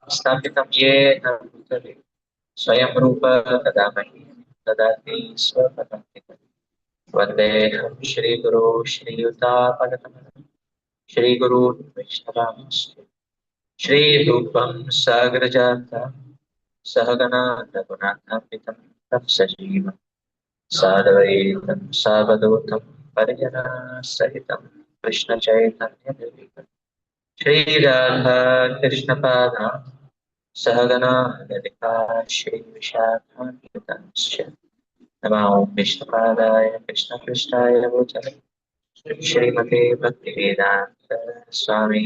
स्थापितं येन भूतले स्वयं रूप तदा मह्यं ददाति स्वपदं वन्देऽहं श्रीगुरो श्रीयुतापदकमलं श्रीगुरून् वैष्णवांश्च श्रीरूपं सागरजातं सहगणा रघुनाथान्वितं तं सजीवं साद्वैतं सावधूतं परिजनसहितं कृष्णचैतन्यदेवितं श्रीराधा कृष्णपादां सहगणा ललिता श्रीविशाखान्वितंश्च नमो विष्णुपादाय कृष्णपृष्ठाय भूतले श्रीमते भक्तिवेदान्त स्वामी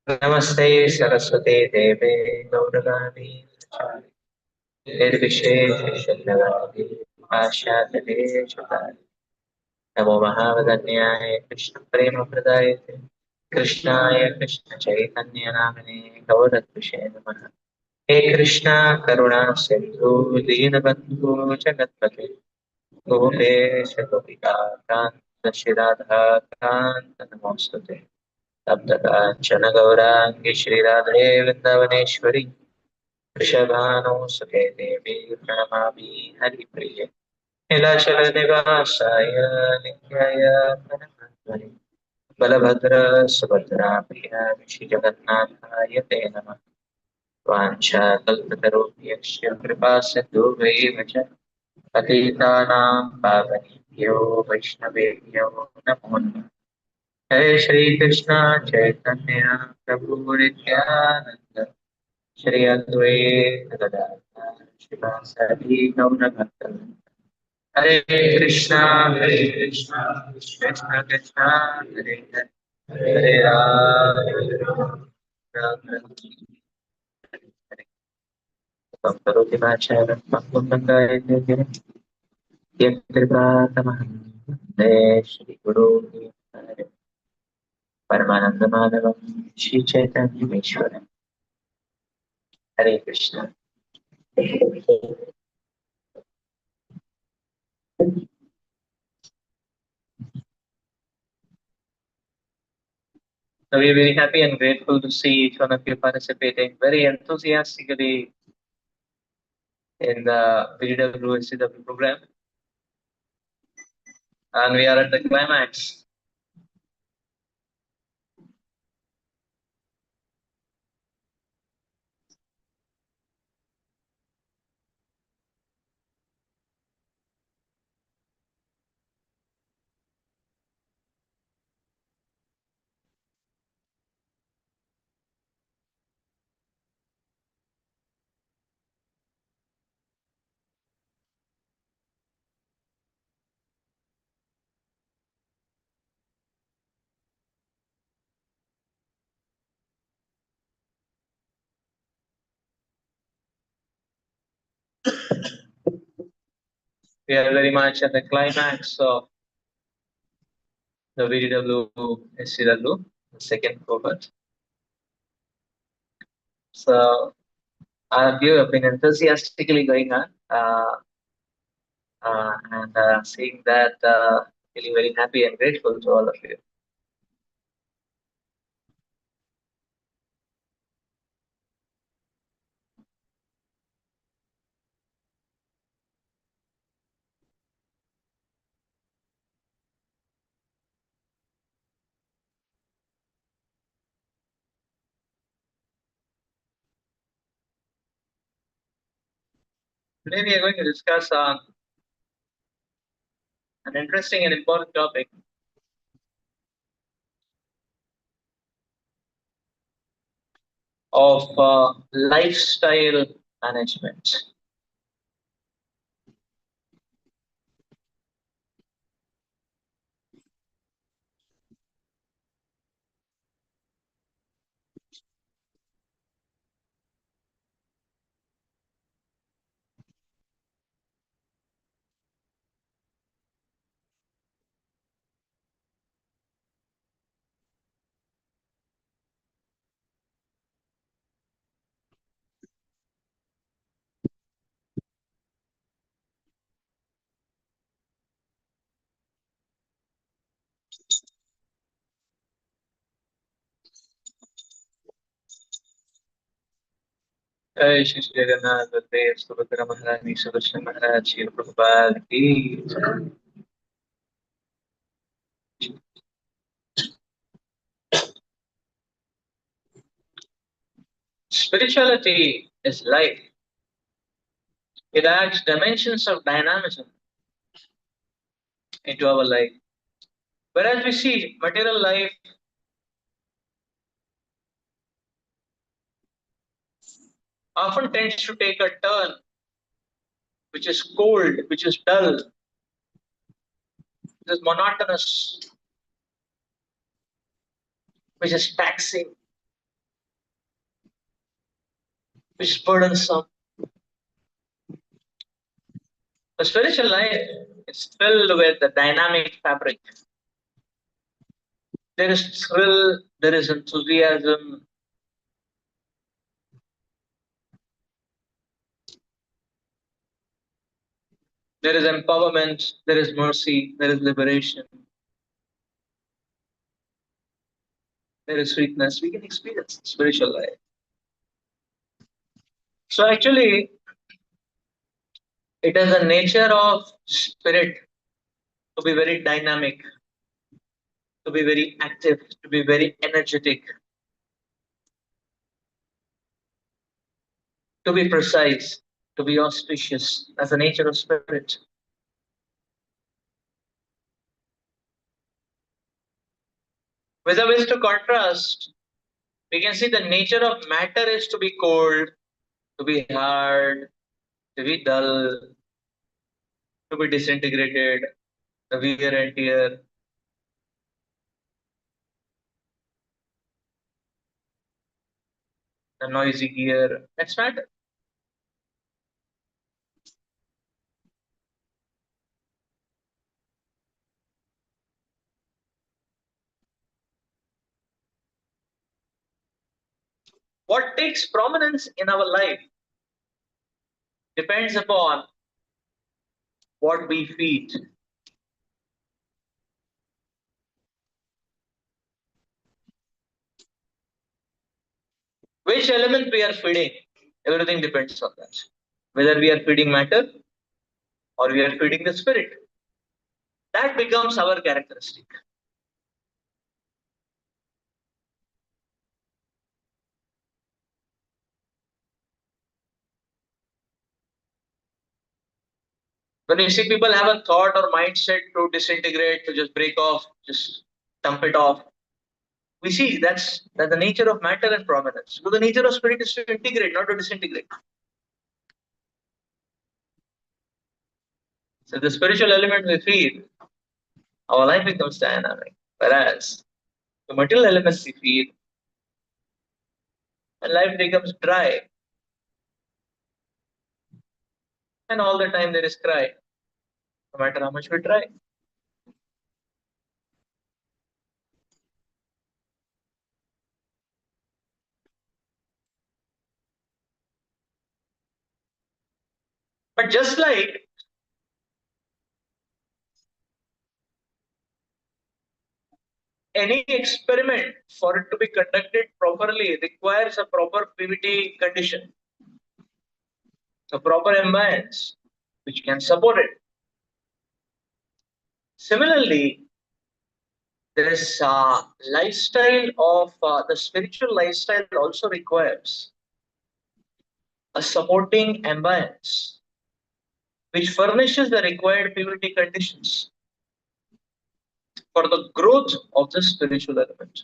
नमस्ते सरस्वते देवे गौरवाणी निर्विशेष शून्यवादी आशादलेशुताय नमो महावदन्याय कृष्ण प्रेम प्रदाय कृष्णाय कृष्ण चैतन्य नामने गौरत्विषे नमः हे कृष्णा करुणा सिंधु दीनबंधु जगत्पते गोपेश गोपिका कांत श्री राधा कांत नमोस्तुते तप्तकांचन गौरांगी श्रीराधे वृंदावनेश्वरी वृषभानुसुते देवी प्रणमामि हरिप्रिये नीलाचलनिवासाय नित्याय परमात्मने बलभद्र सुभद्राभ्यां श्रीजगन्नाथाय ते नमः वाञ्छाकल्पतरुभ्यश्च कृपासिन्धुभ्यैव च पतितानां पावनेभ्यो वैष्णवेभ्यो नमो नमः हरे श्री कृष्ण चैतन्य प्रभु नित्यानंद श्री अद्वैत गदाधर श्रीवासदि गौरभक्तवृंद हरे कृष्णा कृष्णा कृष्णा हरे हरे हरे राम राम राम करोति वाचालं मंगलं गायते यत्कृपातमहं वन्दे श्रीगुरो परमानन्दमाधवं श्रीचैतन्यमीश्वरम् हरे Krishna So we're very happy and grateful to see each one of you participating very enthusiastically in the BWSCW program. And we are at the climax. We are very much at the climax of the VDW SCW, the second cohort. So our view have been enthusiastically going on, and seeing that, feeling very happy and grateful to all of you. Today we are going to discuss an interesting and important topic of lifestyle management. जय श्री श्री जगन्नाथ बलदेव सुभद्रा महारानी सुदर्शन महाराज श्री प्रभुपाद की जय। Spirituality is life. It adds dimensions of dynamism into our life. Whereas we see material life often tends to take a turn which is cold, which is dull, which is monotonous, which is taxing, which is burdensome. The spiritual life is filled with the dynamic fabric. There is thrill, there is enthusiasm, there is empowerment, there is mercy, there is liberation, there is sweetness. We can experience spiritual life. So actually, it is the nature of spirit to be very dynamic, to be very active, to be very energetic, to be precise, to be auspicious. That's the nature of spirit. With a wish to contrast, we can see the nature of matter is to be cold, to be hard, to be dull, to be disintegrated, the wear and tear. The noisy gear. That's matter. What takes prominence in our life depends upon what we feed. Which element we are feeding, everything depends on that. Whether we are feeding matter or we are feeding the spirit. That becomes our characteristic. When you see people have a thought or mindset to disintegrate, to just break off, just dump it off, we see that's the nature of matter and prominence. So the nature of spirit is to integrate, not to disintegrate. So the spiritual element we feed, our life becomes dynamic. Whereas the material elements we feed, and life becomes dry, and all the time there is cry. no matter how much we try. But just like any experiment, for it to be conducted properly requires a proper PVT condition, a proper ambience which can support it. Similarly, this lifestyle of the spiritual lifestyle also requires a supporting ambience which furnishes the required purity conditions for the growth of the spiritual element.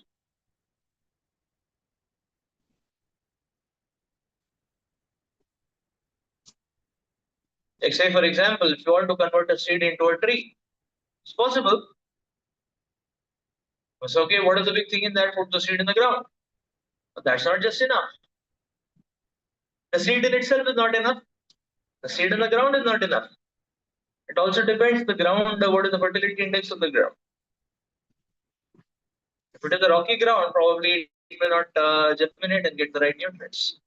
Like say, for example, if you want to convert a seed into a tree, it's possible. It's okay, what is the big thing in that? Put the seed in the ground. But that's not just enough. The seed in itself is not enough. The seed in the ground is not enough. It also depends the ground, what is the fertility index of the ground. If it is a rocky ground, probably it may not germinate and get the right nutrients.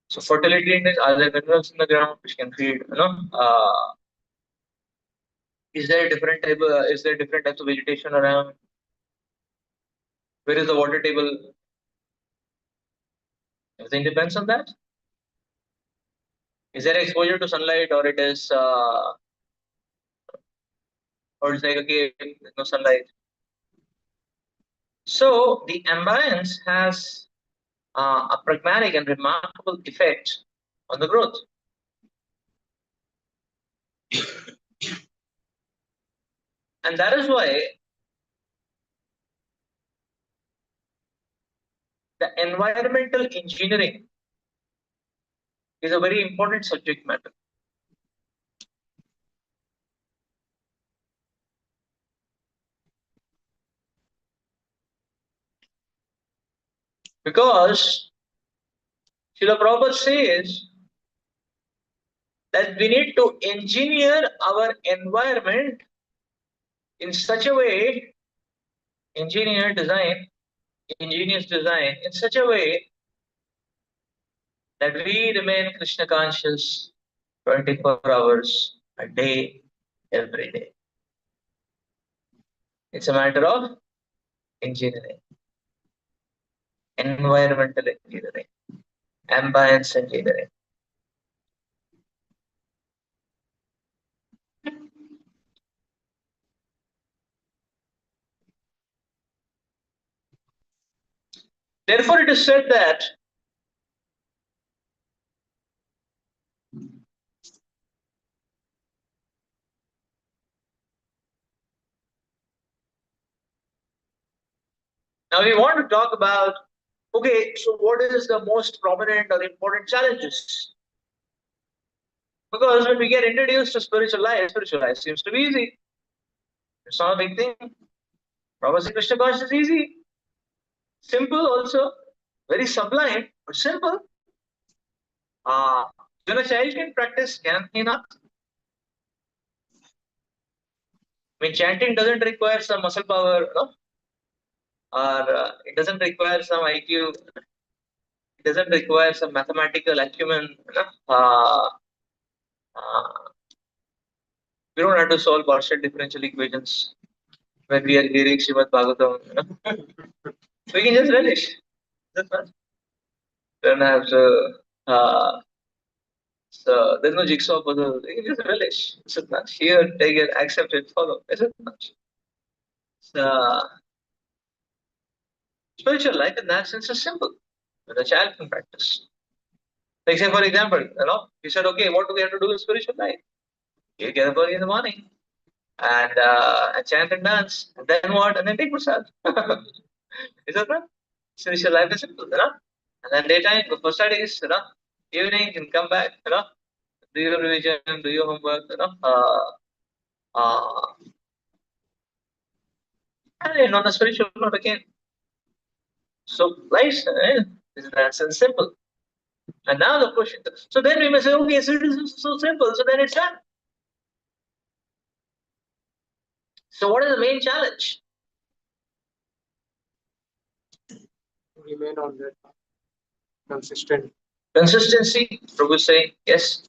So fertility index, are there minerals in the ground which can feed? Is there different type? Is there different types of vegetation around? Where is the water table? Everything depends on that. Is there exposure to sunlight, or it's like okay, no sunlight? So the ambience has a pragmatic and remarkable effect on the growth. And that is why the environmental engineering is a very important subject matter. Because Srila Prabhupada says that we need to engineer our environment in such a way, ingenious design in such a way that we remain Krishna conscious 24 hours a day, every day. It's a matter of engineering, environmental engineering, ambience engineering. Therefore, it is said that now we want to talk about okay, so what is the most prominent or important challenges? Because when we get introduced to spiritual life seems to be easy. It's not a big thing. Prabhupada Krishna consciousness is easy. Simple also. Very sublime, but simple. Even a child can practice, can he not? I mean, chanting doesn't require some muscle power, no? Or it doesn't require some IQ. It doesn't require some mathematical acumen. No? Uh, we don't have to solve partial differential equations when we are hearing Srimad Bhagavatam. You know? We can just relish. That's fine. Don't have to. So there's no jigsaw puzzle. You can just relish. Is it not? Here, take it, accept it, follow. Is it not? So spiritual life in that sense is simple. With a child can practice. Like say, for example, you said, okay, what do we have to do with spiritual life? You get up early in the morning and chant and dance. And then what? And then take prasad. Is that right? Spiritual life is simple, And then daytime, go for studies, Evening, you can come back, do your revision, do your homework, Uh, and on a spiritual note again. So life is nice and simple. And now the question. So then we may say, okay, so it is so simple. So then it's done. So what is the main challenge? Remain on that path. Consistent. Consistency, Prabhu saying, yes.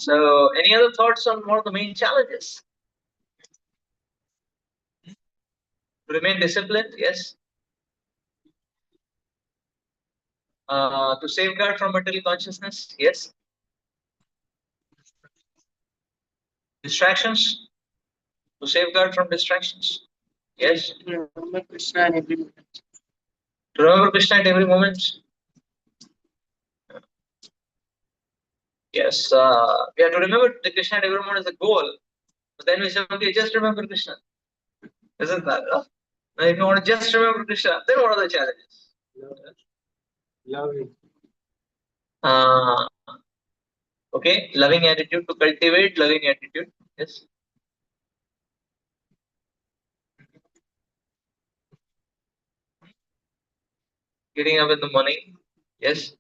So any other thoughts on what are the main challenges? Remain disciplined, yes. To safeguard from material consciousness, yes. Distractions, to safeguard from distractions, yes. Remember Krishna in every moment. To remember Krishna at every moment, yes. We have to remember the Krishna at every moment is the goal. But then we say, okay, just remember Krishna. Isn't that? Now, if you want to just remember Krishna, then what are the challenges? Love him. Uh, okay, loving attitude, to cultivate loving attitude, yes. Getting up in the morning, yes.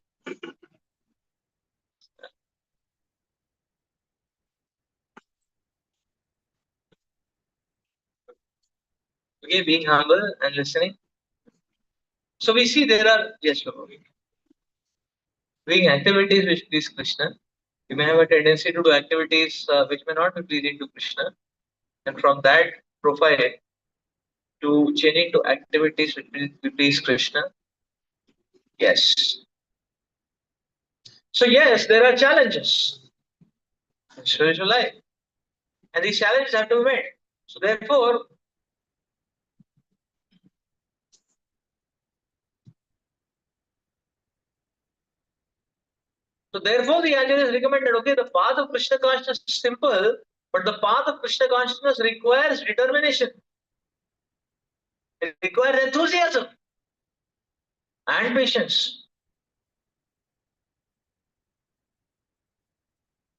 Okay, being humble and listening. So we see there are, yes, doing activities which please Krishna. You may have a tendency to do activities which may not be pleasing to Krishna, and from that profile to changing to activities which please Krishna. Yes. So yes, there are challenges in spiritual life, and these challenges have to be met. So therefore, the Acharya is recommended. Okay, the path of Krishna consciousness is simple, but the path of Krishna consciousness requires determination. It requires enthusiasm and patience.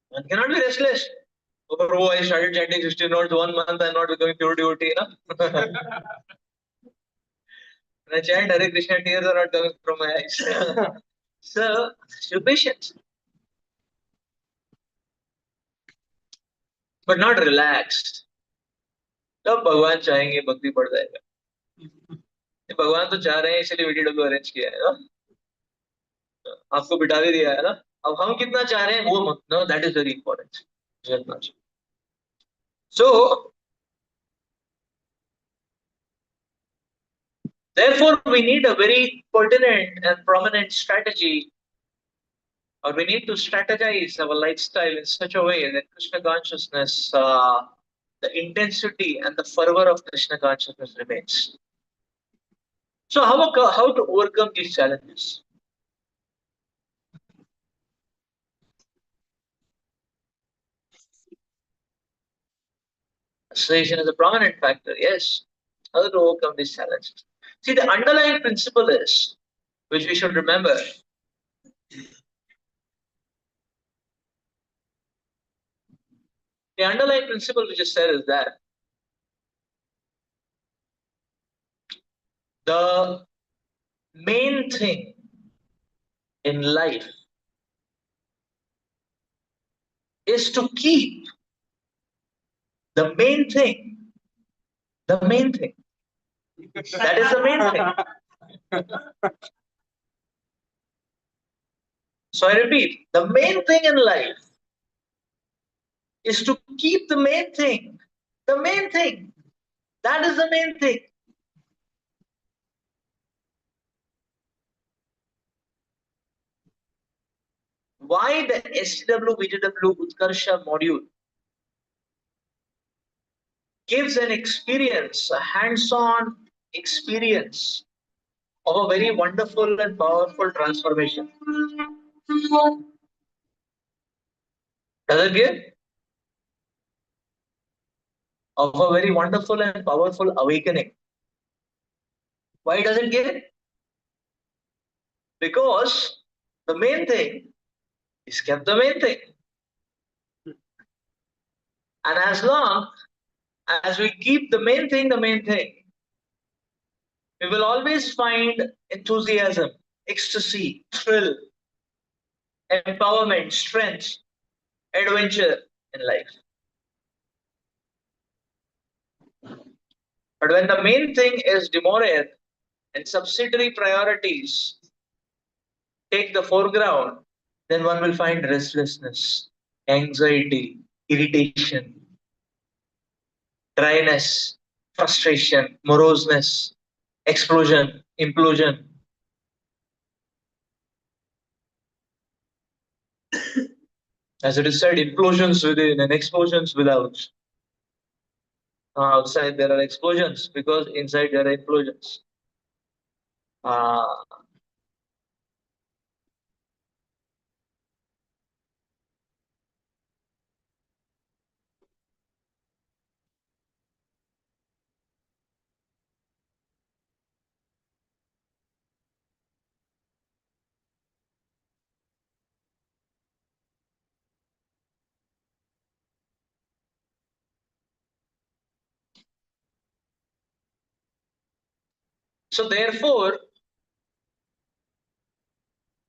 One cannot be restless. Oh, I started chanting 16 notes 1 month, I'm not becoming pure devotee. No? When I chant Hare Krishna, tears are not coming from my eyes. So, show patience. But not relaxed. तब भगवान चाहेंगे भक्ति बढ़ जाएगा. भगवान तो चाह रहे हैं इसलिए वीडियो अरेंज किया है ना, आपको बिठा भी दिया है ना. अब हम कितना चाह रहे हैं वो मत no, that is very important. So therefore we need a very pertinent and prominent strategy, or we need to strategize our lifestyle in such a way that Krishna consciousness, the intensity and the fervor of Krishna consciousness remains. So how to overcome these challenges? Association is a prominent factor, yes. How to overcome these challenges? See, the underlying principle is, which we should remember, the underlying principle which is said is that the main thing in life is to keep the main thing, the main thing. That is the main thing. So I repeat, the main thing in life is to keep the main thing. The main thing. That is the main thing. Why the STW, BJW, Utkarsha module gives an experience, a hands-on experience of a very wonderful and powerful transformation. Does it give? Of a very wonderful and powerful awakening. Why does it give? Because the main thing is kept the main thing. And as long as we keep the main thing, we will always find enthusiasm, ecstasy, thrill, empowerment, strength, adventure in life. But when the main thing is demurred and subsidiary priorities take the foreground, then one will find restlessness, anxiety, irritation, dryness, frustration, moroseness, explosion, implosion. As it is said, implosions within and explosions without. Outside there are explosions because inside there are implosions. Uh, so therefore,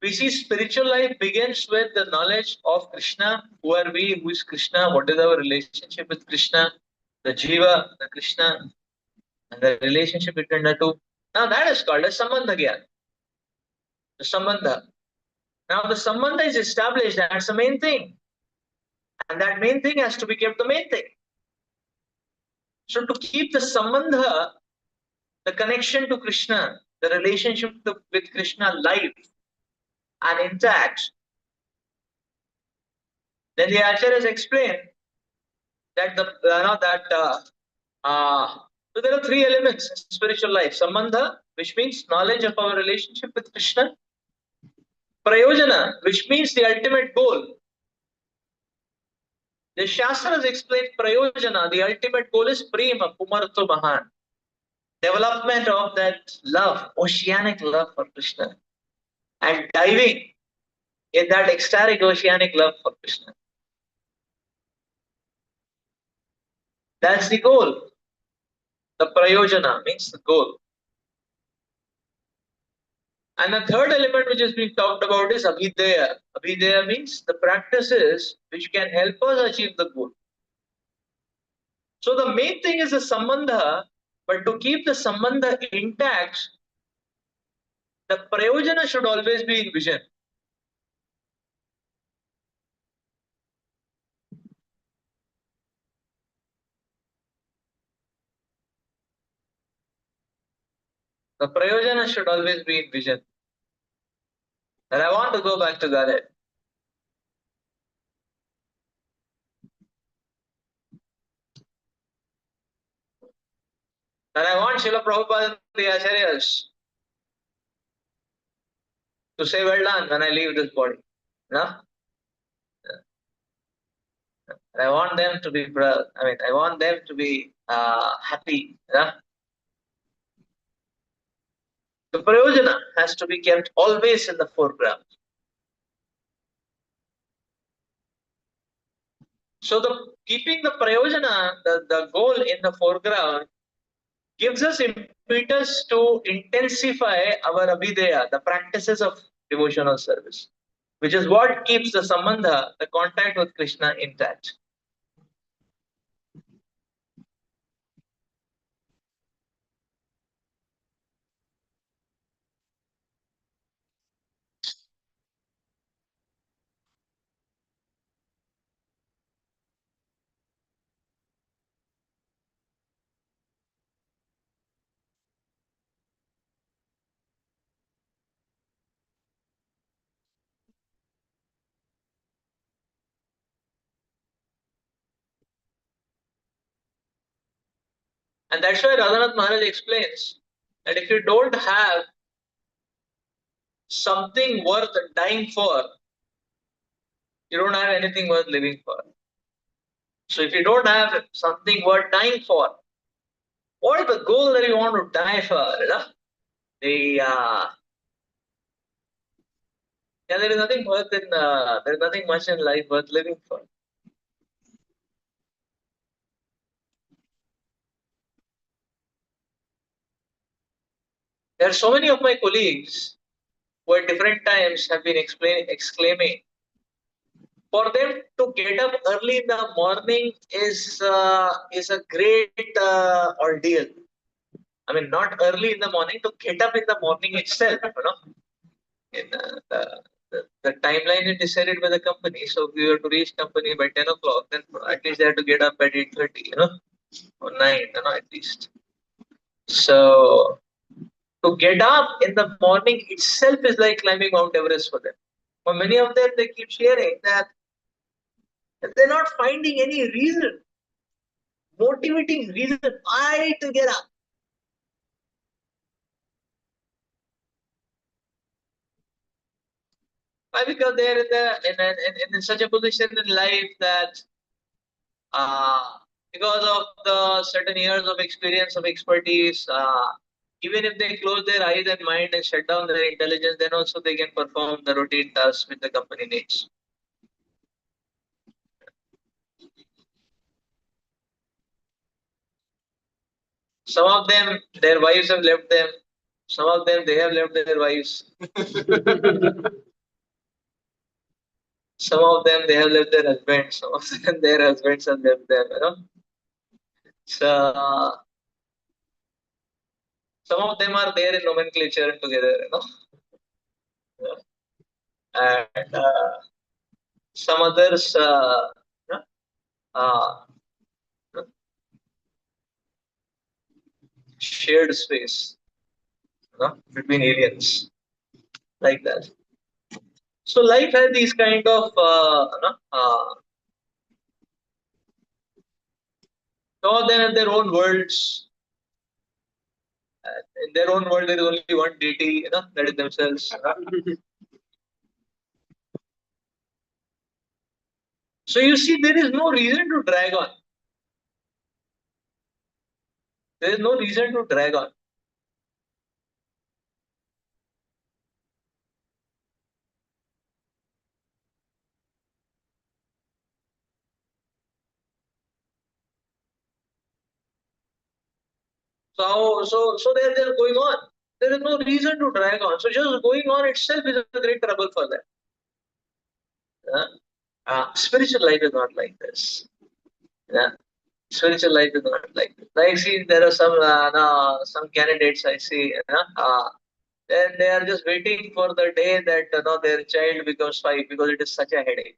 we see spiritual life begins with the knowledge of Krishna. Who are we? Who is Krishna? What is our relationship with Krishna? The Jiva, the Krishna, and the relationship between the two. Now that is called as Sambandha Gyan. The Sambandha. Now the Sambandha is established. That's the main thing. And that main thing has to be kept the main thing. So to keep the Sambandha, the connection to Krishna, the relationship with Krishna live and intact, then the Acharyas explain that so there are three elements in spiritual life: sambandha, which means knowledge of our relationship with Krishna; prayojana, which means the ultimate goal. The Shastras explain prayojana, the ultimate goal is prema, pumarto mahan, development of that love, oceanic love for Krishna, and diving in that ecstatic oceanic love for Krishna. That's the goal. The prayojana means the goal. And the third element which is being talked about is abhidaya. Abhidaya means the practices which can help us achieve the goal. So the main thing is the sambandha, but to keep the sambandha intact, the prayojana should always be in vision. The prayojana should always be in vision. That I want to go back to Godhead. That I want Srila Prabhupada and the Acharyas to say, well done when I leave this body. No? I want them to be proud. I want them to be happy. No? The prayojana has to be kept always in the foreground. So the keeping the prayojana, the goal in the foreground, gives us impetus to intensify our abhidaya, the practices of devotional service, which is what keeps the sambandha, the contact with Krishna, intact. And that's why Radhanath Maharaj explains that if you don't have something worth dying for, you don't have anything worth living for. So if you don't have something worth dying for, what is the goal that you want to die for? You know? There is nothing there is nothing much in life worth living for. There are so many of my colleagues who at different times have been exclaiming, for them to get up early in the morning is a great ordeal. I mean, not early in the morning, to get up in the morning itself, In the timeline is decided by the company. So if we were to reach company by 10 o'clock, then at least they have to get up at 8:30, or 9, at least. So to get up in the morning itself is like climbing Mount Everest for them. For many of them, they keep sharing that they're not finding any reason, motivating reason why to get up. Why? Because they're in such a position in life that because of the certain years of experience, of expertise, even if they close their eyes and mind and shut down their intelligence, then also they can perform the routine tasks which the company needs. Some of them, their wives have left them. Some of them, they have left their wives. Some of them, they have left their husbands. Some of them, their husbands have left them. So some of them are there in nomenclature together. And some others, uh, shared space, between aliens, like that. So life has these kind of, some of them have their own worlds. In their own world, there is only one deity, that is themselves. So you see, there is no reason to drag on. There is no reason to drag on. So they're going on. There is no reason to drag on. So just going on itself is a great trouble for them. Spiritual life is not like this. Yeah. Spiritual life is not like this. I see there are some some candidates I see, then they are just waiting for the day that their child becomes 5 because it is such a headache.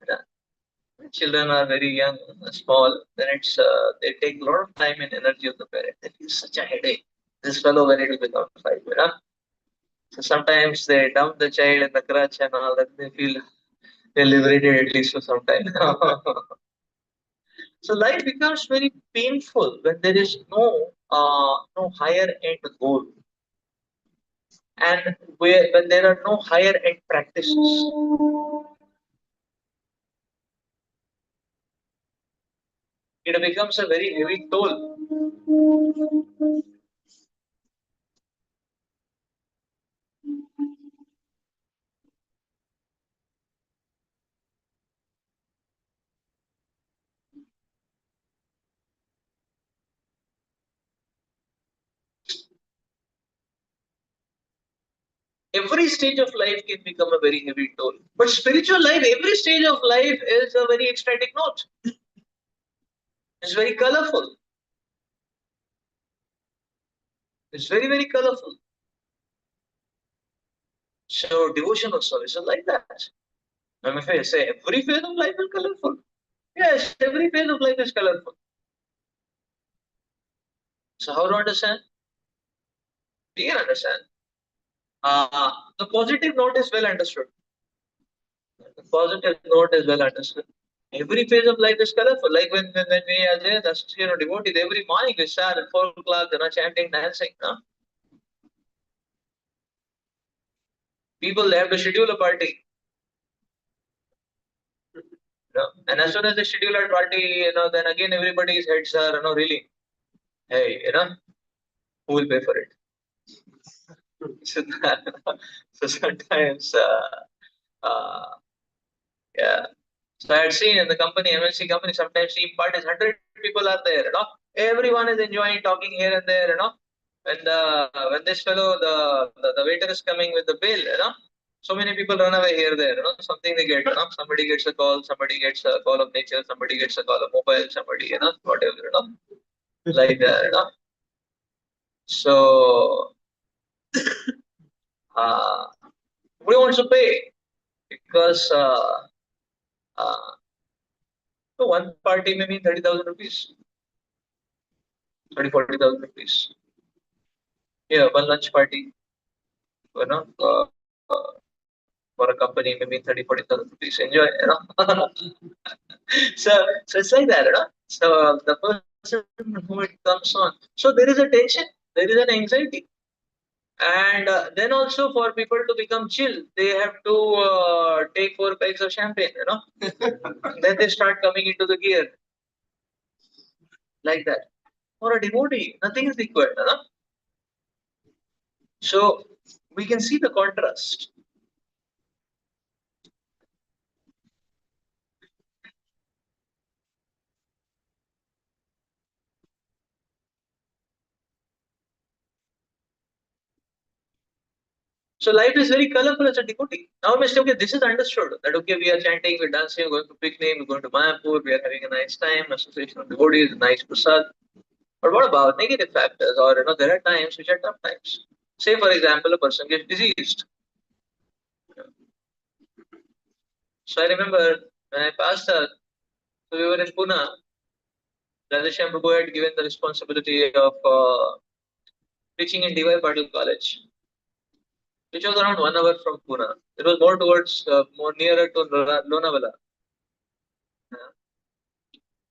Yeah. Children are very young, small, then they take a lot of time and energy of the parent. It is such a headache. This fellow when it will become 5. So sometimes they dump the child in the crutch and all that. They feel they're liberated at least for some time. So life becomes very painful when there is no higher end goal, and when there are no higher end practices. It becomes a very heavy toll. Every stage of life can become a very heavy toll. But spiritual life, every stage of life is a very ecstatic note. It's very colorful. It's very, very colorful. So devotion also is like that. Now, if I say every phase of life is colorful, yes, every phase of life is colorful. So how to understand? We can understand. The positive note is well understood. The positive note is well understood. Every phase of life is colorful. Like when we are there, that's devotees, every morning we start at 4 o'clock, chanting, dancing. People, they have to schedule a party. And as soon as they schedule a party, then again everybody's heads are, really, hey, who will pay for it? So, so sometimes, uh, yeah. So I had seen in the company, MNC company, sometimes team parties, 100 people are there. Everyone is enjoying talking here and there. When this fellow, the waiter is coming with the bill. So many people run away here, there. Something they get. Somebody gets a call, somebody gets a call of nature, somebody gets a call of mobile, somebody, whatever. Like that. So nobody wants to pay because so one party may mean 30,000 rupees, 40,000 rupees. Yeah, one lunch party, for a company maybe 30,000-40,000 rupees. Enjoy. So, so it's like that. So the person who it comes on. So there is a tension, there is an anxiety. And then also for people to become chill, they have to take 4 packs of champagne. Then they start coming into the gear like that. For a devotee, nothing is required. So we can see the contrast. So life is very colorful as a devotee. Now we say, okay, this is understood that okay, we are chanting, we're dancing, we're going to picnic, we're going to Mayapur, we are having a nice time, association of devotees, nice prasad. But what about negative factors? Or there are times which are tough times. Say for example, a person gets diseased. So I remember when I passed out, so we were in Pune. Radheshyam Prabhu had given the responsibility of preaching in D.Y. Patil College, which was around 1 hour from Pune. It was more towards, more nearer to Lonavala.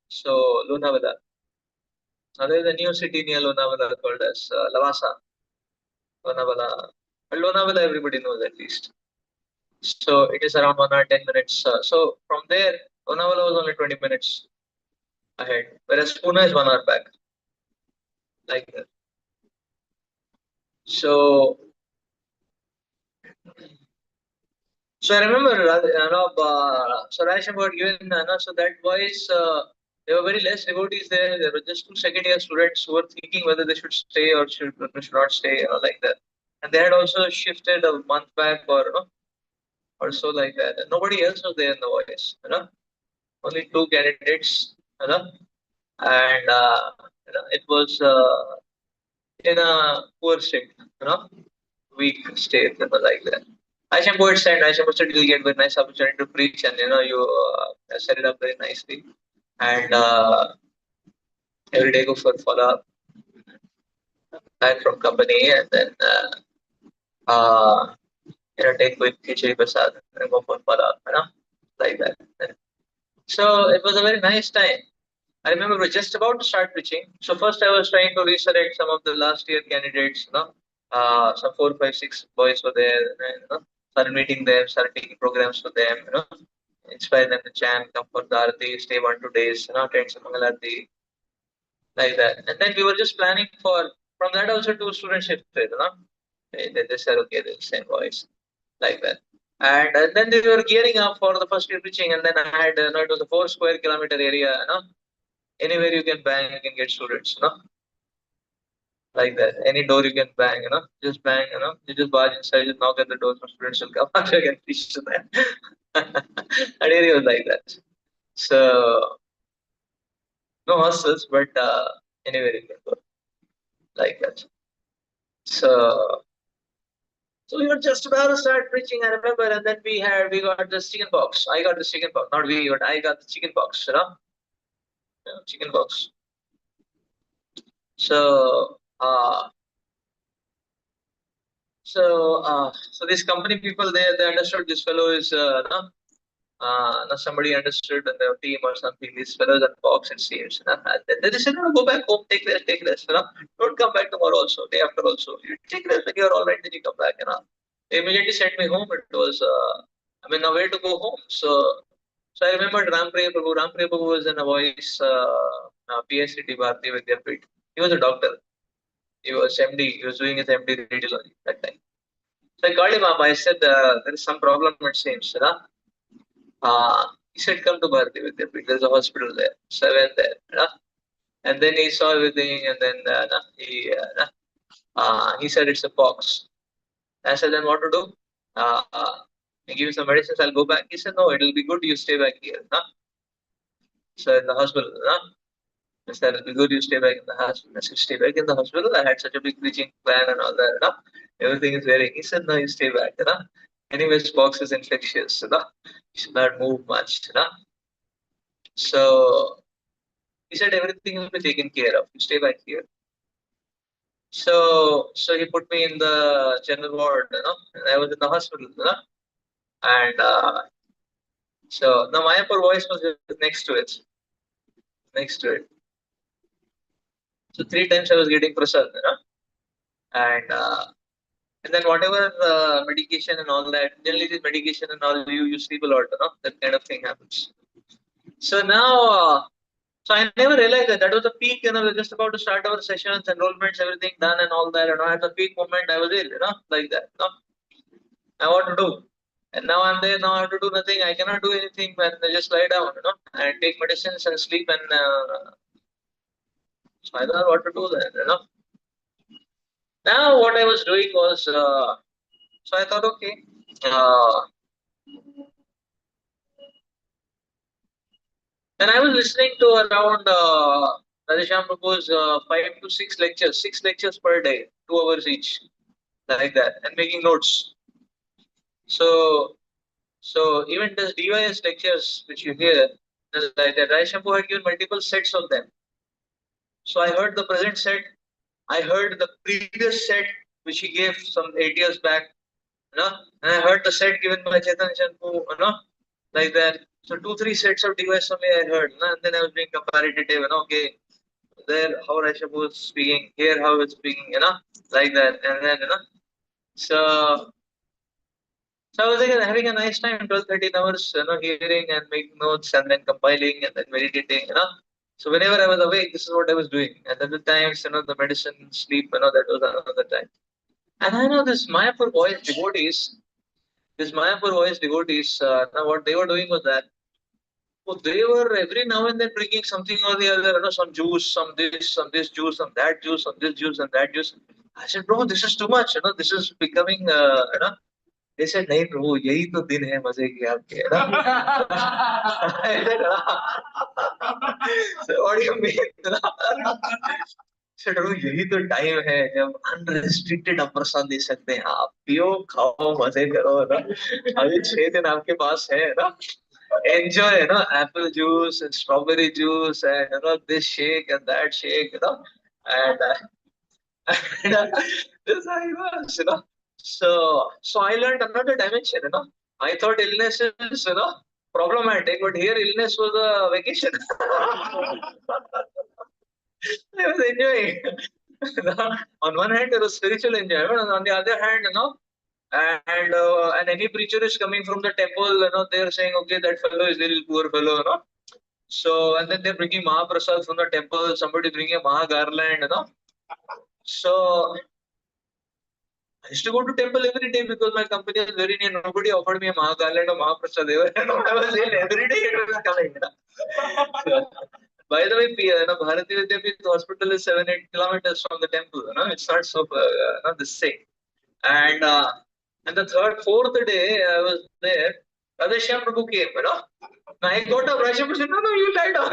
So Lonavala. Now there is a new city near Lonavala called as Lavasa. Lonavala. But Lonavala everybody knows at least. So it is around 1 hour 10 minutes. So from there, Lonavala was only 20 minutes ahead, whereas Pune is 1 hour back, like that. So, so I remember, so Rasham got given, so that voice, there were very less devotees there. There were just 2 second-year students who were thinking whether they should stay or should not stay, like that. And they had also shifted a month back or so like that. And nobody else was there in the voice. Only 2 candidates, and it was in a poor state, weak state, like that. Aisham Poet said, Aisham Poet said, you'll get very nice opportunity to preach, and you set it up very nicely. And every day go for follow up back from company, and then take quick khichdi prasad and go for follow up, like that. So it was a very nice time. I remember we were just about to start preaching. So first I was trying to resurrect some of the last year candidates, some 4, 5, 6 boys were there, and, started meeting them, started taking programs for them, inspire them to chant, come for the Aarti, stay 1, 2 days, attend some Mangalarti, like that. And then we were just planning for, from that also 2 students shifted. They said, okay, they're the same boys, like that. And then they were gearing up for the first year preaching, and then I had, it was a 4 square kilometer area, anywhere you can bang, you can get students, like that. Any door you can bang, just bang, you just barge inside, just knock at the door, some students will come out, you can preach to them. That area was like that. So, no hostels, but anywhere you can go, like that. So, so we were just about to start preaching, I remember, and then we got the chicken pox. I got the chicken pox, not we, but I got the chicken pox. Chicken pox. So, so these company people, they understood this fellow is somebody understood in their team or something. These fellows are box, it seems. And they said, no, go back home, take rest, take rest. Don't come back tomorrow also, day after also. You take rest when you're all right, then you come back. They immediately sent me home. It was, nowhere to go home. So I remembered Rampriya Prabhu. Rampriya Prabhu was in a voice, PSCT Bharati Vidyapit. He was a doctor. He was MD. He was doing his MD radiology that time. So I called him up. I said, there is some problem, it seems. He said, come to Bharati Vidyapit. There's a hospital there. So I went there. And then he saw everything, and then he said it's a pox. I said, then what to do? He give me some medicines, I'll go back. He said, no, it'll be good you stay back here. So in the hospital. I said, it'll be good you stay back in the hospital. I said, stay back in the hospital. I had such a big preaching plan and all that, Everything is very. He said, no, you stay back. Anyways, box is infectious. You should not move much. So he said everything will be taken care of. You stay back here. So he put me in the general ward. I was in the hospital. And so the Mayapur voice was next to it. Next to it. So three times I was getting prasad. And and then whatever medication and all that, generally the medication and all, you sleep a lot. That kind of thing happens. So now, so I never realized that was the peak. We're just about to start our sessions, enrollments, everything done and all that. At the peak moment, I was ill. Like that. I want to do. And now I'm there. Now I have to do nothing. I cannot do anything. But I just lie down. And take medicines and sleep. And so I don't know what to do then. Now what I was doing was, so I thought, okay. Then I was listening to around Radhesham Prabhu's 5 to 6 lectures, 6 lectures per day, 2 hours each, like that, and making notes. So, so even this DYS lectures which you hear, like that, Radhesham Prabhu had given multiple sets of them. So I heard the present set, I heard the previous set which he gave some 8 years back. And I heard the set given by Chaitanya Chanpu. Like that. So 2, 3 sets of device only I heard. And then I was being comparative. Okay, there how Rishabh was speaking, here how it's speaking. Like that. And then. So so I was having a nice time, 12, 13 hours, hearing and making notes and then compiling and then meditating. So whenever I was awake, this is what I was doing. And at the times, the medicine, sleep, that was another time. And I know this Mayapur boys devotees, now what they were doing was that, so they were every now and then drinking something or the other, some juice, some this juice, some that juice, some this juice and that juice. I said, bro, this is too much. This is becoming. They said, नहीं bro, यही तो दिन है मजे के आपके. I said, so what do you mean? said, bro, यही तो टाइम है जब अनरेस्ट्रिक्टेड अमृतसर दे सकते हैं आप पियो खाओ मजे करो. अभी 6 दिन आपके पास है. Enjoy apple juice and strawberry juice and this shake and that shake. And and this is how it was. So I learned another dimension. I thought illness is problematic, but here illness was a vacation. I was enjoying. On one hand, there was spiritual enjoyment, and on the other hand, and any preacher is coming from the temple, they're saying, okay, that fellow is little poor fellow. So, and then they're bringing Mahaprasad from the temple, somebody bringing a Maha garland. So, I used to go to temple every day because my company is very near. Nobody offered me a Maha garland or Mahaprasad. I was in every day it was coming. So, by the way, Bharati Vidyapith hospital is 7, 8 kilometers from the temple. It's not so not the same. And the third, fourth day I was there. Radhesham Prabhu came. I got up. Radhesham Prabhu said, no, you lie down.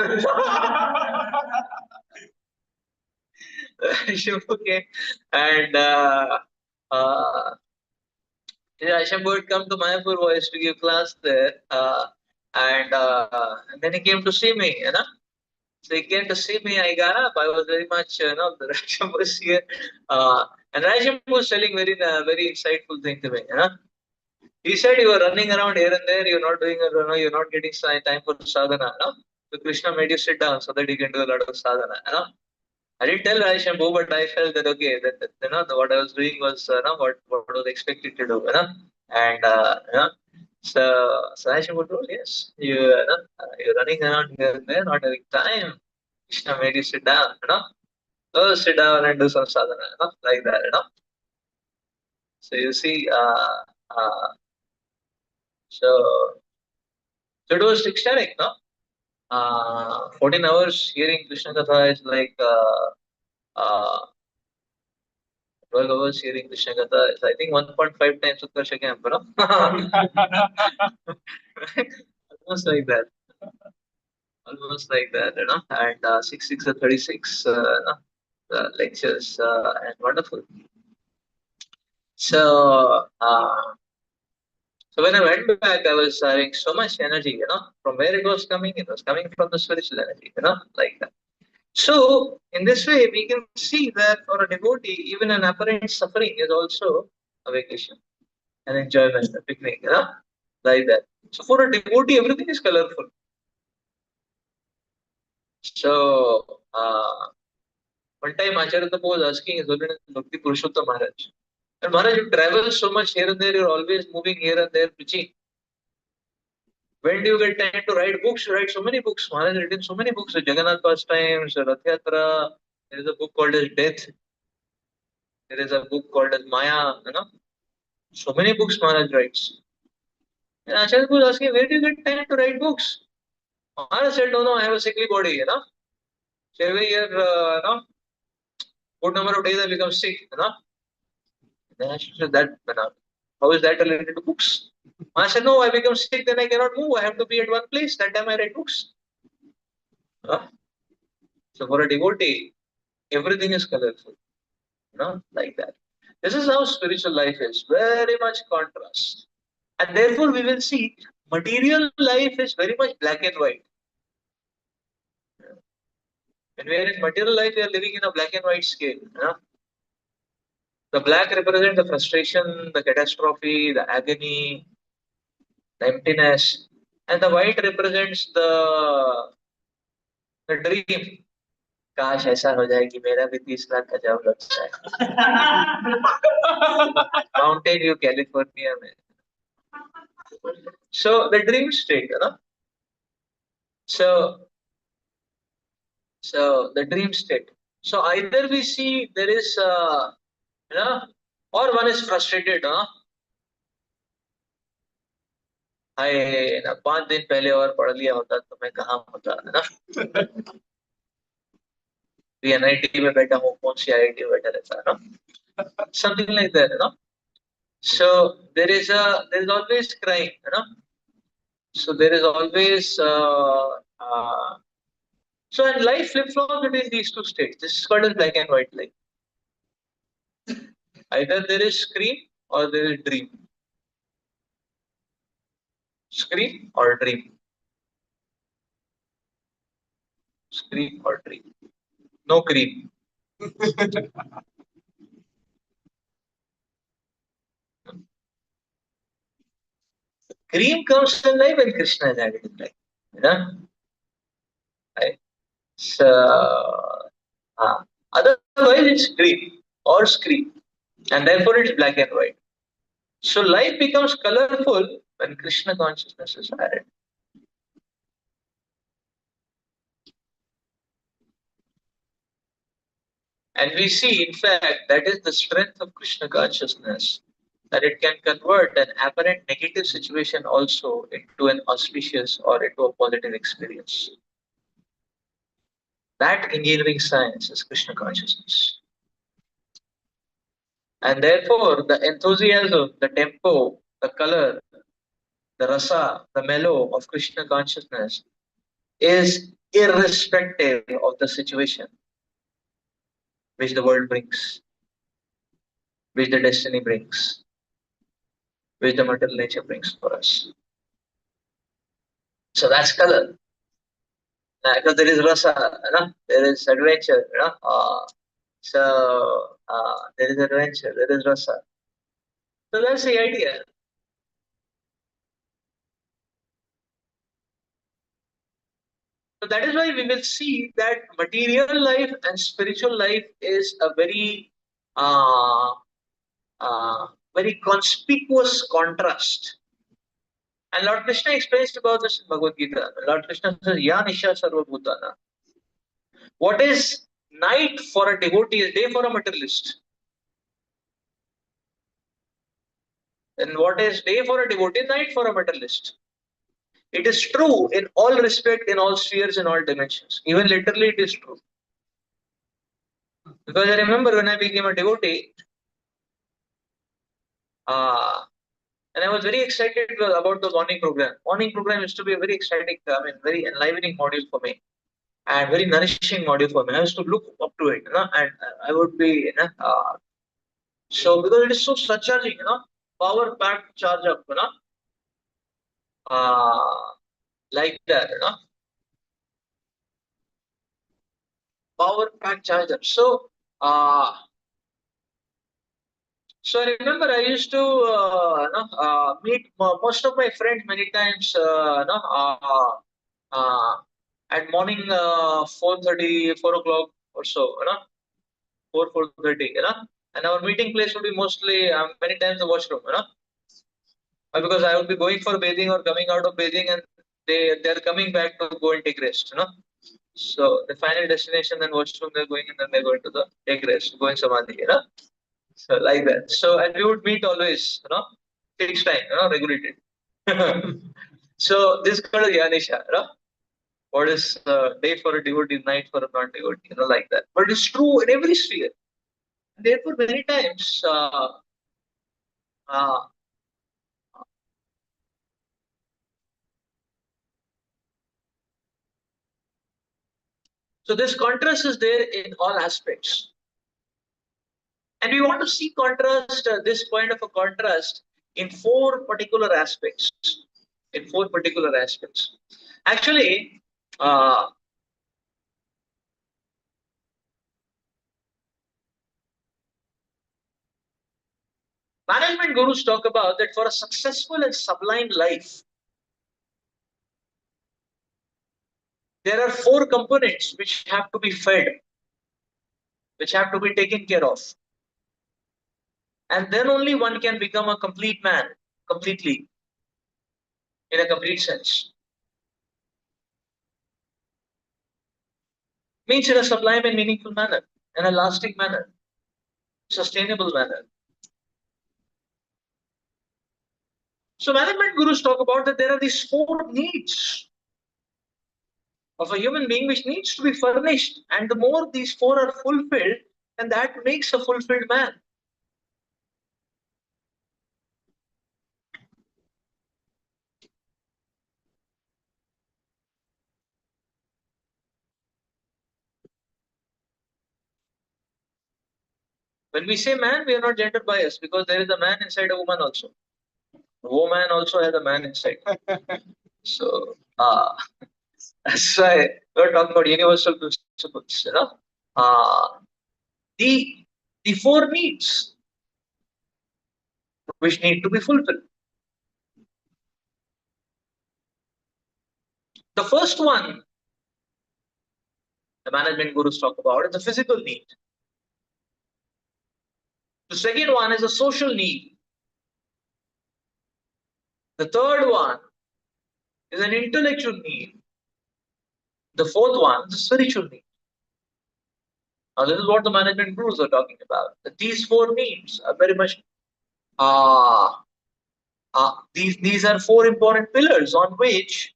Radhesham Prabhu came and Radhesham Prabhu would come to Mayapur Voice to give class there. And then he came to see me. So he came to see me. I got up. I was very much, the Radhesham was here. And Radhesham was telling very insightful thing to me. He said, you are running around here and there. You're not doing, you're not getting time for sadhana. So Krishna made you sit down so that you can do a lot of sadhana. I didn't tell Radhesham, but I felt that okay, that what I was doing was what was expected to do. And so Radhesham told, yes, you're running around here and there, not having time. Krishna made you sit down. Oh, sit down and do some sadhana. Like that. So you see, so it was ecstatic. 14 hours hearing Krishna Katha is like 12 hours hearing Krishna Katha is, I think, 1.5 times Utkash camp. Almost like that. Almost almost like that, and 6 or 36 lectures, and wonderful. So when I went back, I was having so much energy, from where it was coming from the spiritual energy, like that. So in this way, we can see that for a devotee, even an apparent suffering is also a vacation, an enjoyment, a picnic, like that. So for a devotee, everything is colorful. So one time Acharya Tapa was asking His Holiness Bhakti Purushottam Maharaj, and Maharaj, you travel so much here and there, you're always moving here and there preaching. When do you get time to write books? You write so many books. Maharaj has written so many books. The Jagannath Pastimes, Rath Yatra. There is a book called as Death. There is a book called as Maya. So many books Maharaj writes. And Acharya was asking, where do you get time to write books? Maharaj said, no, I have a sickly body. So every year, good number of days I become sick. Then I said, how is that related to books? I said, no, I become sick, then I cannot move. I have to be at one place. That time I write books. Huh? So for a devotee, everything is colorful, like that. This is how spiritual life is, very much contrast. And therefore, we will see material life is very much black and white. When we are in material life, we are living in a black and white scale. The black represents the frustration, the catastrophe, the agony, the emptiness, and the white represents the dream. काश ऐसा हो जाए कि मेरा भी 30 लाख का job लग जाए माउंटेन व्यू कैलिफोर्निया में. So the dream state, so the dream state. So either we see there is or one is frustrated, हाय ना 5 दिन पहले और पढ़ लिया होता तो मैं कहाँ होता, है ना. एनआईटी में बैठा हूँ, कौन सी आईआईटी में बैठा रहता है ना, something like that, so there is always crying, so there is always so in life flip flops between these two states. This is called as black and white life. Either there is scream or there is dream. Scream or dream. Scream or dream. No cream. Cream comes in life when Krishna is added in life. Right? So, otherwise it's dream or scream. And therefore it's black and white. So life becomes colorful when Krishna consciousness is added. And we see, in fact, that is the strength of Krishna consciousness, that it can convert an apparent negative situation also into an auspicious or into a positive experience. That engineering science is Krishna consciousness. And therefore, the enthusiasm, the tempo, the color, the rasa, the mellow of Krishna consciousness is irrespective of the situation which the world brings, which the destiny brings, which the material nature brings for us. So that's color. Because there is rasa, there is adventure, there is adventure, there is rasa. So that's the idea. So that is why we will see that material life and spiritual life is a very, very conspicuous contrast. And Lord Krishna explains about this in Bhagavad Gita. Lord Krishna says, Ya Nisha Sarva Bhutana. What is night for a devotee is day for a materialist. And what is day for a devotee, night for a materialist. It is true in all respect, in all spheres, in all dimensions. Even literally, it is true. Because I remember when I became a devotee, And I was very excited about the morning program. Morning program used to be a very exciting, very enlivening module for me and very nourishing module for me. I used to look up to it, and I would be, so because it is so surcharging, power packed charge up, uh, like that, power packed charge up. Uh, so I remember I used to, meet most of my friends many times, at morning 4:30, 4 o'clock or so, 4:30, and our meeting place would be mostly many times the washroom, because I would be going for bathing or coming out of bathing, and they're coming back to go and take rest, So the final destination, then washroom they're going, and then they're going to the take rest, going samadhi, So like that. So and we would meet always, fixed time, regulated. So this is called Yanisha, what is day for a devotee, night for a non-devotee, like that. But it's true in every sphere. Therefore, many times, uh, so this contrast is there in all aspects. And we want to see contrast, this point of a contrast in four particular aspects. In four particular aspects. Actually, management gurus talk about that for a successful and sublime life, there are four components which have to be fed, which have to be taken care of. And then only one can become a complete man, completely, in a complete sense. Means in a sublime and meaningful manner, in a lasting manner, sustainable manner. So management gurus talk about that there are these four needs of a human being which needs to be furnished, and the more these four are fulfilled, then that makes a fulfilled man. When we say man, we are not gender biased because there is a man inside a woman also. A woman also has a man inside. So that's why we're talking about universal principles. The the four needs which need to be fulfilled. The first one the management gurus talk about is the physical need. The second one is a social need. The third one is an intellectual need. The fourth one is a spiritual need. Now, this is what the management gurus are talking about. That these four needs are very much uh, these are four important pillars on which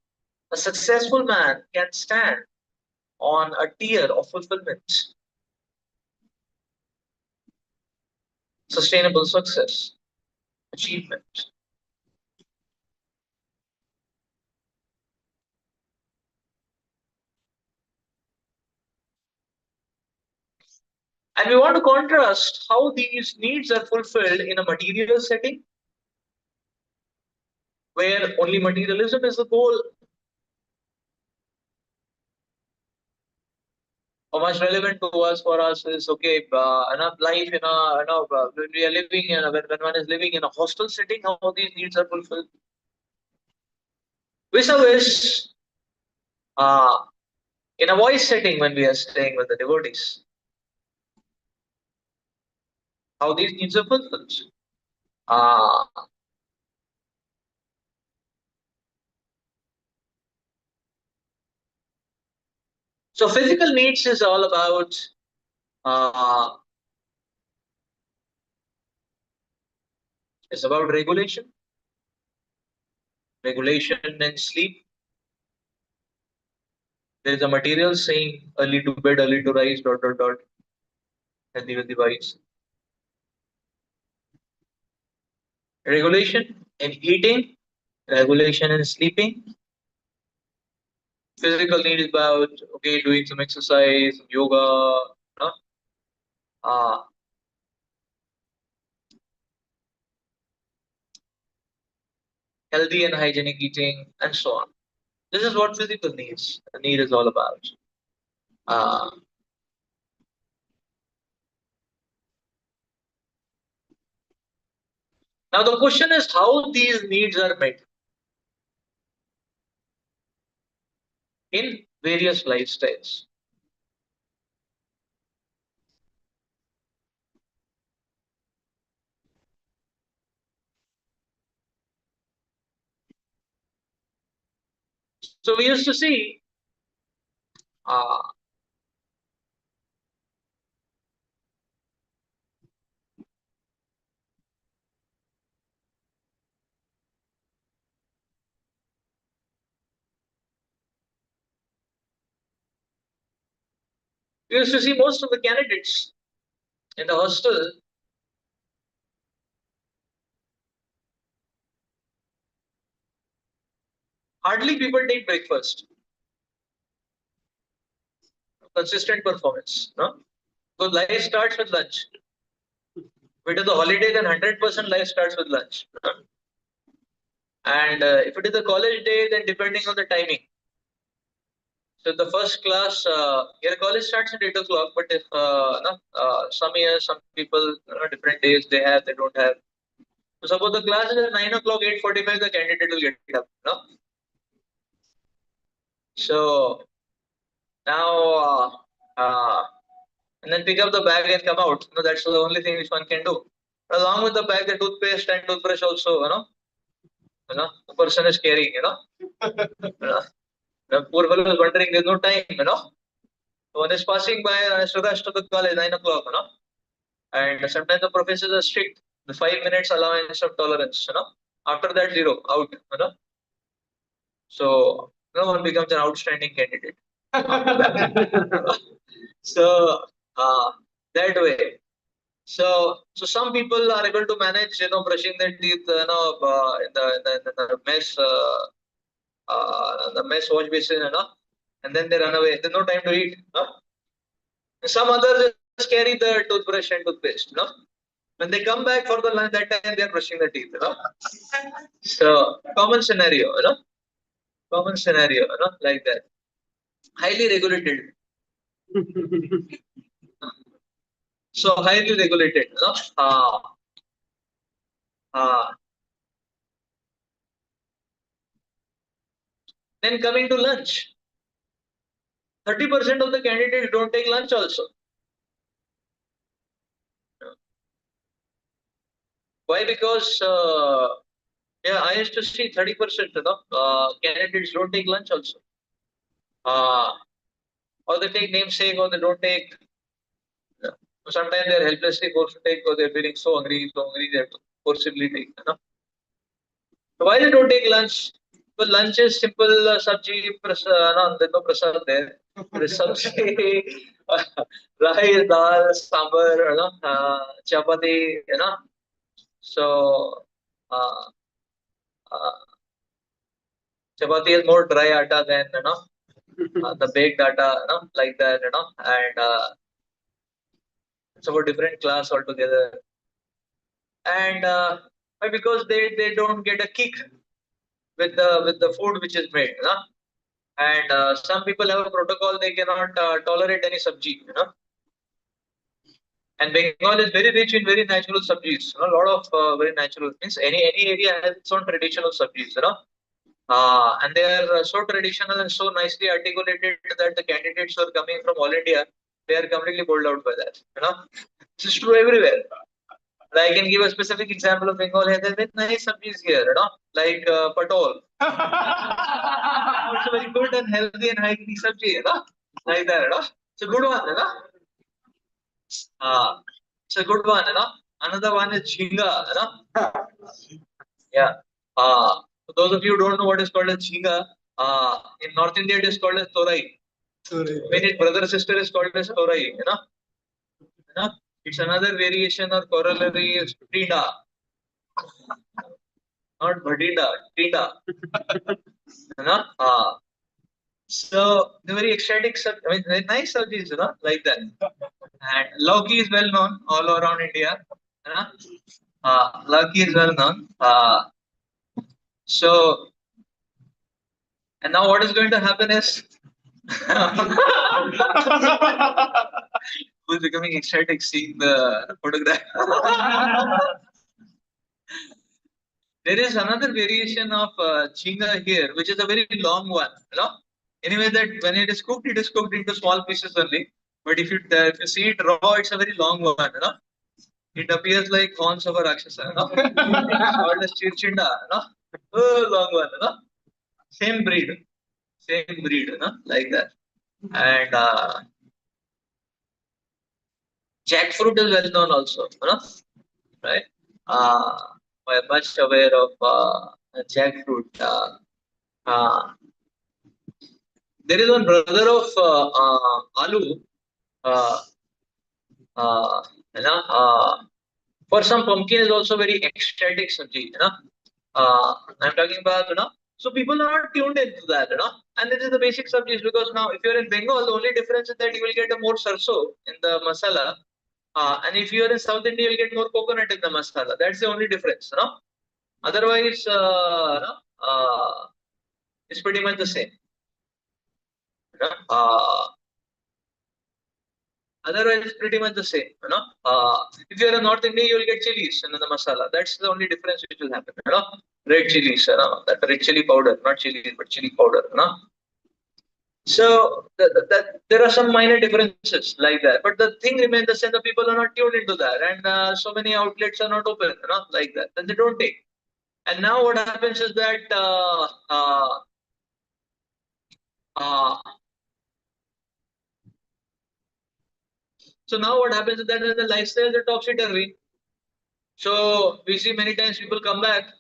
a successful man can stand on a tier of fulfillment, sustainable success, achievement. And we want to contrast how these needs are fulfilled in a material setting where only materialism is the goal. How much relevant to us for us is okay, life in a, when we are living in when one is living in a hostel setting, how these needs are fulfilled. Vis-a-vis, uh, in a voice setting when we are staying with the devotees, how these needs are fulfilled. Uh, so physical needs is all about uh, it's about regulation and sleep. There is a material saying early to bed, early to rise, dot dot dot, healthy with the wise. Regulation in eating, regulation in sleeping. Physical need is about doing some exercise, some yoga, you know, uh, healthy and hygienic eating, and so on. This is what physical needs need is all about. Uh, Now the question is how these needs are met in various lifestyles. So we used to see uh, most of the candidates in the hostel hardly people take breakfast. Consistent performance. No? So life starts with lunch. If it is a holiday, then 100% life starts with lunch. No? And if it is a college day, then depending on the timing. So the first class, your college starts at 8 o'clock, but if no, some years, some people, different days they have, they don't have. So suppose the class is at 9 o'clock, 8:45, the candidate will get up. No? So now, and then pick up the bag and come out. No, that's the only thing which one can do. Along with the bag, the toothpaste and toothbrush also, the person is carrying, the poor fellow is wondering, there's no time. One is passing by and has to rush to the college 9 o'clock, and sometimes the professors are strict. The 5 minutes allowance of tolerance. After that, zero, out. So no one becomes an outstanding candidate. So that way. So some people are able to manage, brushing their teeth, in the mess, the mess wash basin, and then they run away. There's no time to eat. Some others just carry the toothbrush and toothpaste. When they come back for the lunch, that time they are brushing their teeth. So common scenario. Common scenario, like that. Highly regulated. So highly regulated. Uh, then coming to lunch, 30% of the candidates don't take lunch also. Why? Because I used to see 30%, candidates don't take lunch also. Or they take namesake, or they don't take. Sometimes they are helplessly forced to take, or they're feeling so hungry, they have to forcibly take. So why they don't take lunch? So lunch is simple sabji, no, there's no prasad there. There's sabji, rice, dal, sambar, chapati. So uh, uh, chapati is more dry atta than the baked atta, like that, and it's of a different class altogether. And why? Because they don't get a kick with the food which is made. And some people have a protocol, they cannot tolerate any sabji. And Bengal is very rich in very natural sabjis. A lot of very natural means any area has its own traditional sabjis. And they are so traditional and so nicely articulated that the candidates who are coming from all India, they are completely bowled out by that. This is true everywhere. I can give a specific example of Bengal. There are very nice sabjis here, like patol. It's a very good and healthy and hygienic sabji, like that. It's a good one. It's a good one. Another one is jhinga. Yeah. For those of you who don't know what is called as jhinga, in North India it is called as torai. When its brother sister is called as torai. It's another variation or corollary is prida. not bhatinda, tinda. You know? So they're very ecstatic. I mean, very nice subjects, like that. And Lauki is well known all around India. You know? Lauki is well known. So, and now what is going to happen is who's becoming ecstatic seeing the photograph. There is another variation of chinga here, which is a very long one. Anyway, that when it is cooked into small pieces only. But if you see it raw, it's a very long one. It appears like horns of a rakshasa. It's called as chirchinda. Oh, long one. Same breed, like that. And jackfruit is well known also. Right? We are much aware of jackfruit. There is one brother of Alu. Uh, uh, you know, for some, pumpkin is also very ecstatic sabji. I'm talking about, so people are not tuned into that, and this is the basic subjects, because now if you're in Bengal, the only difference is that you will get a more sarso in the masala, and if you're in South India, you'll get more coconut in the masala. That's the only difference, Otherwise, it's pretty much the same. Otherwise, it's pretty much the same. If you're in North India, you'll get chilies in the masala. That's the only difference which will happen. Red chilies, that red chili powder, not chilies, but chili powder. So there are some minor differences like that, but the thing remains the same. The people are not tuned into that, and so many outlets are not open, like that. Then they don't take. And now what happens is that so now what happens is that the lifestyle is topsy-turvy. So we see many times people come back.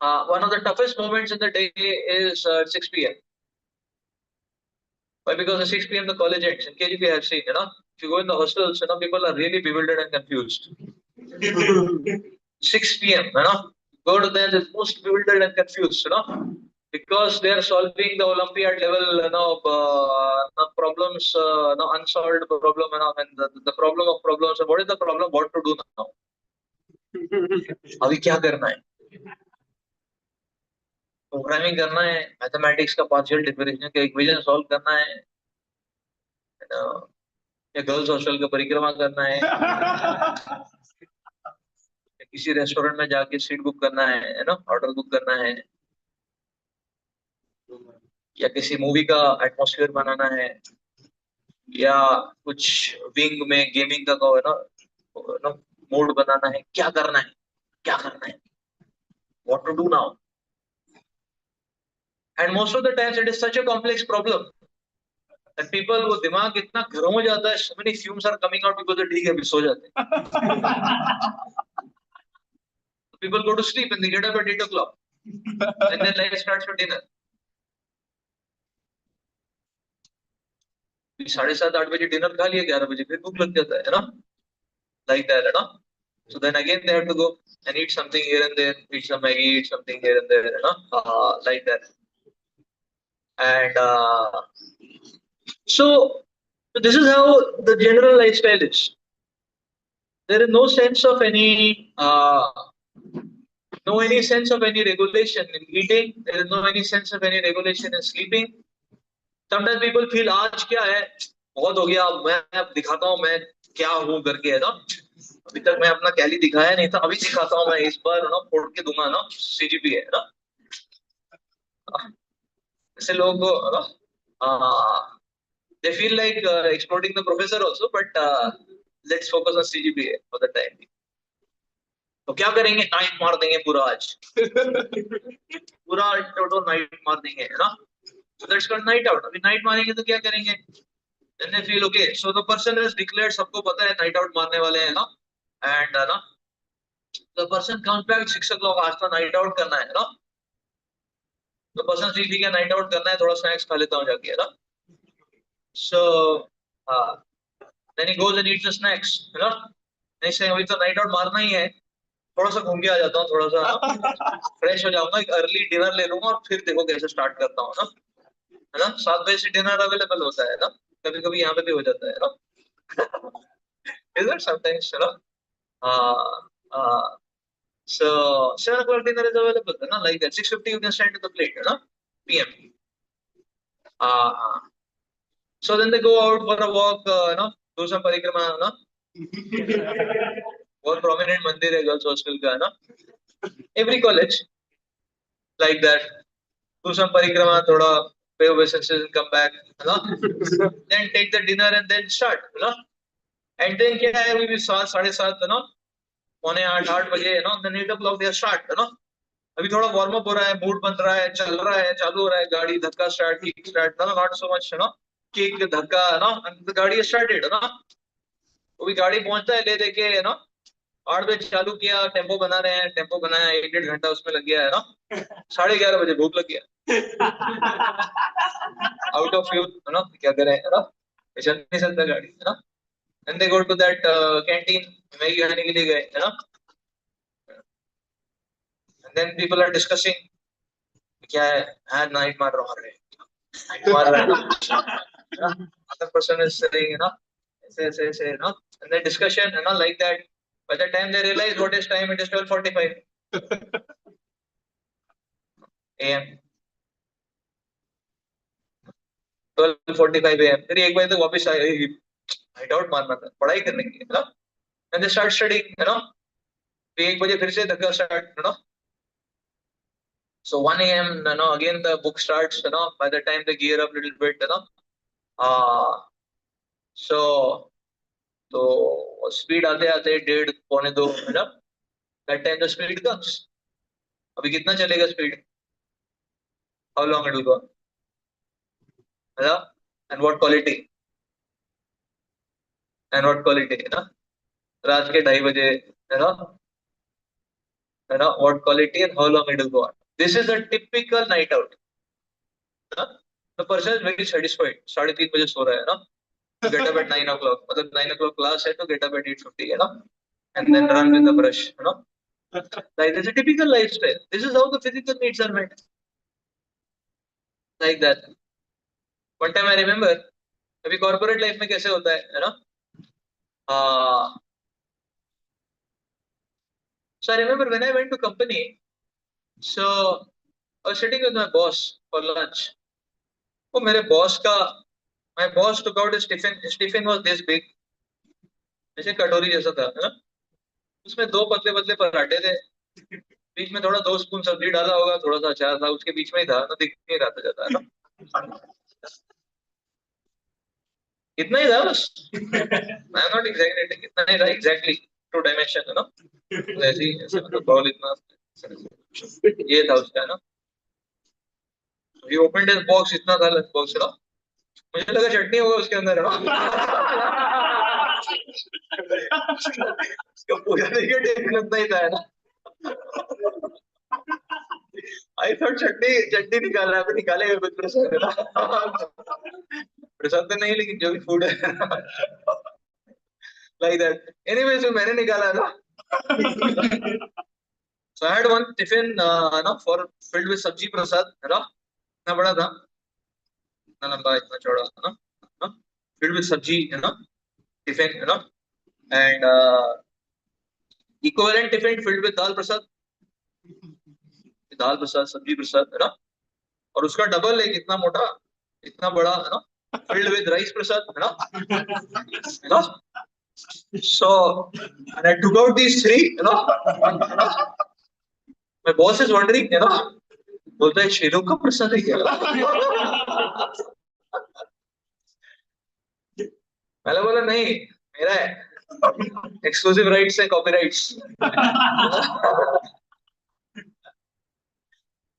One of the toughest moments in the day is 6 p.m. Why? Because at 6 p.m. the college ends. In KGP, I have seen, if you go in the hostels, people are really bewildered and confused. 6 p.m., go to them, they're most bewildered and confused, because they are solving the Olympiad level, problems, unsolved problem, and the problem of problems. What is the problem? What to do now? अभी क्या करना है? Programming करना है, mathematics का partial differential का equation solve करना है, या गर्ल्स हॉस्टल का परिक्रमा करना है, किसी रेस्टोरेंट में जाके सीट बुक करना है ना, ऑर्डर बुक करना है, या किसी मूवी का एटमॉस्फेयर बनाना है, या कुछ विंग में गेमिंग का है ना मोड बनाना है, क्या करना है, what to do now? And most of the times it is such a complex problem that people, वो दिमाग इतना गर्म हो जाता है, so many fumes are coming out because ठीक है अभी सो जाते हैं. People go to sleep and they get up at 8 o'clock and then life starts for dinner. 7:30-8 बजे डिनर खा लिया, 11 बजे फिर भूख लग जाता है ना, like that, so then again they have to go and eat something here and there, eat some Maggi, eat something here and there, like that. And so this is how the general lifestyle is. There is no sense of any sense of any regulation in eating. There is no any sense of any regulation in sleeping. Sometimes people feel आज क्या है, बहुत हो गया, मैं अब दिखाता हूँ मैं क्या हूँ करके, अभी तक मैं अपना कैली दिखाया नहीं था, अभी दिखाता हूँ मैं, इस बार फोड़ के दूंगा ना, सीजीपी है ना. ऐसे लोग they feel like exploiting the professor also, but let's focus on CGPA for the time being. तो क्या करेंगे? नाइट मार देंगे पूरा आज. पूरा टोटल नाइट मार देंगे, So that's called night out. अभी नाइट मारेंगे तो क्या करेंगे? Then they feel okay. So the person has declared, सबको पता है नाइट आउट मारने वाले हैं, and the person comes back 6 o'clock, आज तो नाइट आउट करना है, The person feels ठीक है नाइट आउट करना है, थोड़ा स्नैक्स खा लेता हूँ जाके, So then he goes and eats the snacks, And he's saying अभी तो नाइट आउट मारना ही है, थोड़ा सा घूम के आ जाता हूँ, थोड़ा सा फ्रेश हो जाऊंगा, एक अर्ली डिनर ले लूंगा और फिर देखो कैसे स्टार्ट करता हूँ ना, है ना। 7 बजे से डिनर अवेलेबल होता है ना, कभी कभी यहाँ पे भी हो जाता है ना। Is it sometimes, you know? Uh, uh, so 7 o'clock dinner is available, you know, like at 6:50 you can stand to the plate, you know, PM. Uh, so then they go out for a walk, you know, do some parikrama, you know. बहुत prominent मंदिर है girls hostel का, है ना. Every college like that. Do some parikrama, थोड़ा pay obeisances and come back, you know. Then take the dinner and then start, you know. And then क्या है, we will 7, 7:30, you know, पौने 8, 8 बजे, you know, then 8 o'clock they start, you know. अभी थोड़ा warm up हो रहा है, mood बन रहा है, चल रहा है, चालू हो रहा है गाड़ी, धक्का start, kick start, no not so much, you know, kick धक्का, नो, द गाड़ी स्टार्टेड, नो. अभी गाड़ी पहुंचता है ले देके, यू नो, 8 बजे चालू किया, टेम्पो बना रहे हैं, टेम्पो बनाया, 1, 1.5 घंटा उसमें लग गया है ना. 11:30 बजे भूख लग गया, आउट ऑफ फ्यूल, है ना, क्या करें, है ना, चल नहीं सकता गाड़ी, है ना. And they go to that canteen, Maggi खाने के लिए गए, है ना. And then people are discussing क्या है, नाइट मार रहा है, मार रहा है ना. Other person is saying, you know, say, you know, and the discussion, you know, like that. By the time they realize what is time, it is 12:45 a.m. 12:45 a.m. फिर 1 बजे तक वापस आए, नाइट आउट मारना था, पढ़ाई करने के लिए, you know. And they start studying, you know. फिर 1 बजे फिर से धक्का start, you know. So 1 a.m., you know, again the book starts, you know. By the time they gear up a little bit, you know. So तो speed आते आते 1:30, 1:45, है ना. That time the speed comes. अभी कितना चलेगा speed? How long it will go? है ना? And what quality? And what quality? है ना? रात के 2:30 बजे, है ना? है ना? What quality and how long it will go on? This is a typical night out. है ना? The person is very satisfied. 3:30 बजे सो रहा है ना? To get up at 9 o'clock. मतलब 9 o'clock class है तो get up at 8:50, है ना? And then run with the brush, you know? Like this is a typical lifestyle. This is how the physical needs are met. Like that. One time I remember, अभी corporate life में कैसे होता है ना? So I remember when I went to company, so I was sitting with my boss for lunch. वो मेरे boss का, my boss took out his tiffin. His tiffin was this big, जैसे कटोरी जैसा था, है ना. उसमें 2 पतले पतले पराठे थे, बीच में थोड़ा 2 स्पून सब्जी डाला होगा, थोड़ा सा अचार था, उसके बीच में ही था ना, दिख नहीं रहा था ज्यादा, है ना. इतना ही था बस. आई एम नॉट एग्जैगरेटिंग, इतना ही था एग्जैक्टली, 2 डायमेंशन, है ना. तो ऐसे ही, ऐसे मतलब बॉल इतना, ये था उसका, है ना. He opened his box, इतना था लंच बॉक्स, है ना. मुझे लगा चटनी होगा उसके अंदर, है ना. उसका पूरा देखिए टिफिन उतना ही था, है ना. आई थॉट चटनी चटनी निकाला है, अभी निकालेगा कुछ प्रसाद, है ना. प्रसाद तो नहीं, लेकिन जो भी फूड है, लाइक दैट. एनीवेज मैंने निकाला था. So I had one tiffin, ना, for filled with सब्जी प्रसाद, है ना. इतना बड़ा था, इतना लंबा, इतना चौड़ा, है ना. filled with सब्जी, है ना, tiffin, है ना. And equivalent tiffin filled with दाल प्रसाद, दाल प्रसाद, सब्जी प्रसाद, है ना. और उसका डबल एक इतना मोटा, इतना बड़ा, है ना, filled with राइस प्रसाद, है ना. है ना. So and I took out these three, you know. My boss is wondering, you know, बोलता है शेरों का प्रसाद है क्या? मैंने बोला नहीं, मेरा है, एक्सक्लूसिव राइट्स है, कॉपीराइट्स.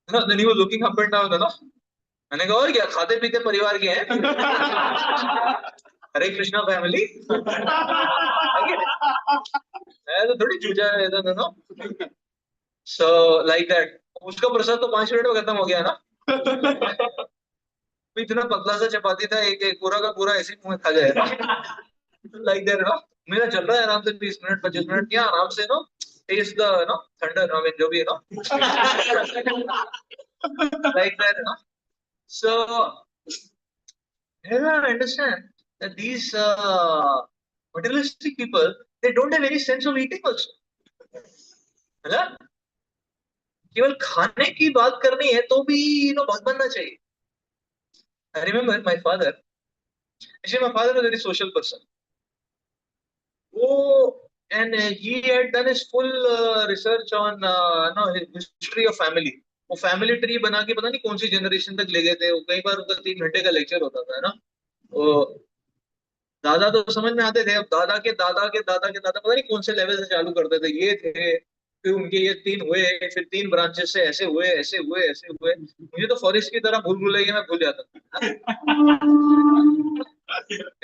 ना, then he was looking up and down, है ना. मैंने कहा और क्या, खाते पीते परिवार के हैं. हरे कृष्णा फैमिली. तो थोड़ी चूजा है इधर, ना. So like that. उसका प्रसाद तो 5 मिनट में खत्म हो गया ना. इतना पतला सा चपाती था, एक एक पूरा का पूरा ऐसे मुंह में खा जाएगा. लाइक दैट, ना. मेरा चल रहा है आराम से 20 मिनट 25 मिनट, क्या आराम से ना, taste the thunder. I mean, jo bhi, like that. So here I understand that these materialistic people, they don't have any sense of eating also. है ना? केवल खाने की बात करनी है तो भी बहुत बनना चाहिए. I remember my father. Actually, my father was a very social person. Oh, and he had done his full research on history of family. वो फैमिली ट्री बना के पता नहीं कौन सी जनरेशन तक ले गए थे. वो कई बार उनका 3 घंटे का लेक्चर होता था, है ना. वो दादा तो समझ में आते थे. अब दादा के दादा के दादा के दादा पता नहीं कौन से लेवल से चालू करते थे. ये थे, फिर उनके ये 3 हुए, फिर 3 ब्रांचेस से ऐसे हुए ऐसे हुए ऐसे हुए. मुझे तो फॉरेस्ट की तरह भूल भुलैया मैं भूल जाता था.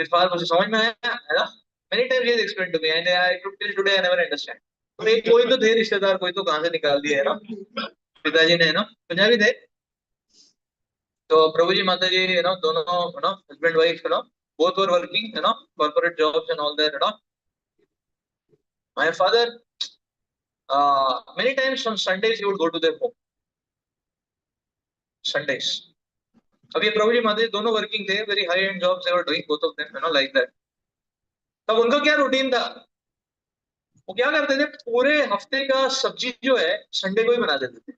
इस बात मुझे समझ में आया, है ना. मेनी टाइम्स ही explain to me and I till today I never understand. और एक कोई तो थे रिश्तेदार, कोई तो कहां से निकाल दिया, है ना. पिताजी ने, पंजाबी थे. तो प्रभु जी माता जी, दोनों, husband wife, both were working, corporate jobs and all that, My father, many times on Sundays he would go to their home. Sundays. अब ये प्रभु जी माता जी दोनों वर्किंग थे, very high and jobs they were doing, both of them, like that. तब उनका क्या routine था? वो क्या करते थे, पूरे हफ्ते का सब्जी जो है संडे को ही बना देते थे.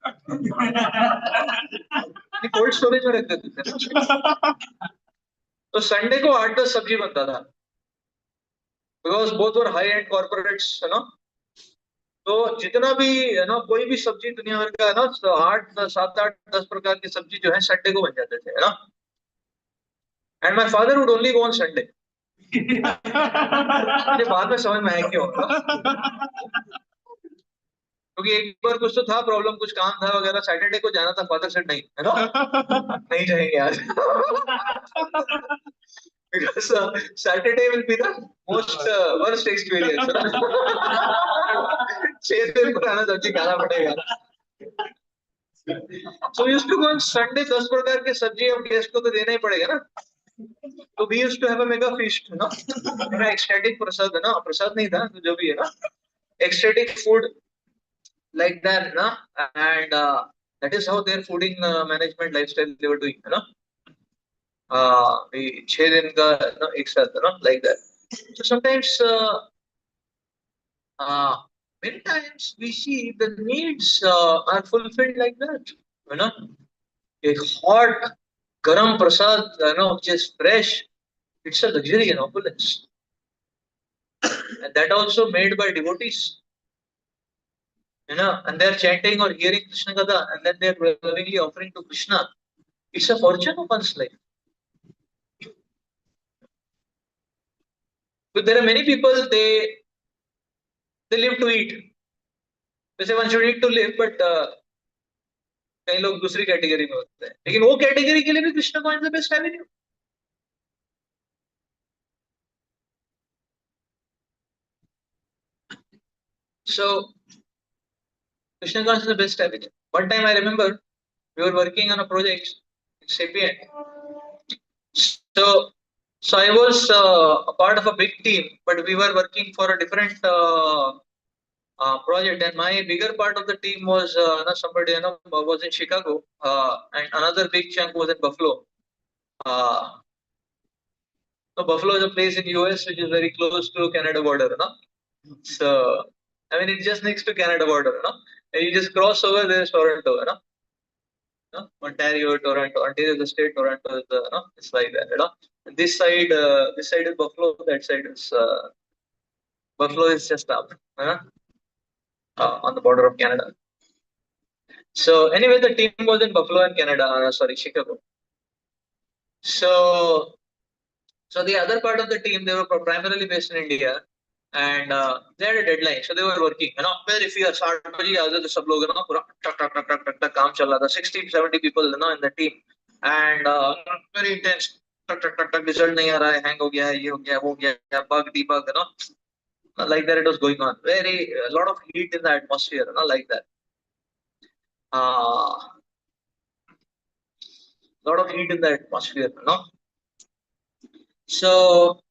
कोल्ड स्टोरेज में रख देते थे. तो संडे को 8-10 सब्जी बनता था. Because both were high and corporates, तो जितना भी, कोई भी सब्जी दुनिया भर का, 8 7 8 10 प्रकार की सब्जी जो है संडे को बन जाते थे, है ना. And my father would only go on Sunday. मुझे बाद में समझ में आया क्यों. क्योंकि एक बार कुछ तो था प्रॉब्लम, कुछ काम था वगैरह, सैटरडे को जाना था. फादर सेड नहीं, है ना, नहीं जाएंगे आज. Because Saturday will be the most worst experience. 6 दिन पुराना सब्जी खाना पड़ेगा. So we used to go on Sunday, 10 प्रकार के सब्जी अब गेस्ट को तो देना ही पड़ेगा ना. तो we used to have a mega feast, मेरा ecstatic प्रसाद, है ना. प्रसाद नहीं था तो जो भी है ना, ecstatic food like that, ना. And that is how their fooding management lifestyle they were doing, है ना. 6 दिन का एक साथ, like that. So sometimes many times we see the needs are fulfilled like that, you know. A hot garam prasad, which is fresh, it's a luxury and opulence, and that also made by devotees, and they're chanting or hearing Krishna Katha, and then they're lovingly offering to Krishna. It's a fortune of one's life. But there are many people, they live to eat. They say one should eat to live, but कई लोग दूसरी category में होते हैं. लेकिन वो category के लिए भी Krishna coins the best Avenue. So Krishna Kans is the best avenue. One time I remember we were working on a project in Sapient. So I was a part of a big team, but we were working for a different project, and my bigger part of the team was somebody was in Chicago, and another big chunk was in Buffalo. So Buffalo is a place in US which is very close to Canada border, So I mean it's just next to Canada border, And you just cross over, there's Toronto, Ontario, Toronto, Ontario is the state, Toronto is the, it's like that, And this side is Buffalo, that side is Buffalo is just up, on the border of Canada. So anyway, the team was in Buffalo and Canada, Chicago. So the other part of the team, they were primarily based in India, and they had a deadline, so they were working, very fierce. 8 बजे आ जाते सब लोग, पूरा टक टक टक टक टक काम चल रहा था. 60-70 people, in the team, and very intense. टक टक टक टक, रिजल्ट नहीं आ रहा है, हैंग हो गया है, ये हो गया, वो हो गया, bug debug, like that it was going on. Very a lot of heat in the atmosphere, like that. Lot of heat in the atmosphere, So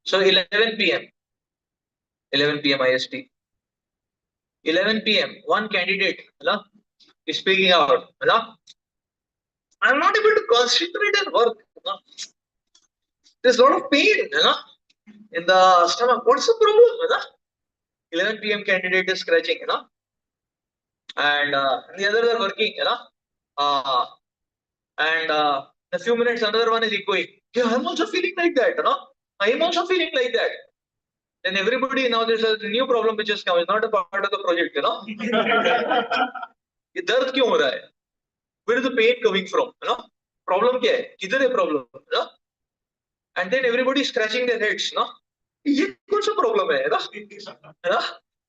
So 11 p.m. 11 p.m. IST. 11 p.m. One candidate, is speaking out. I'm not able to concentrate and work. There's a lot of pain, in the stomach. What's the problem? 11 p.m. candidate is scratching, and the others are working, uh, and in a few minutes another one is echoing. Yeah, I'm also feeling like that, I am also feeling like that. Then everybody, now there's a new problem which has come. It's not a part of the project, ये दर्द क्यों हो रहा है? Where is the pain coming from? Problem क्या है? किधर है problem? And then everybody is scratching their heads, ये कौन सा problem है?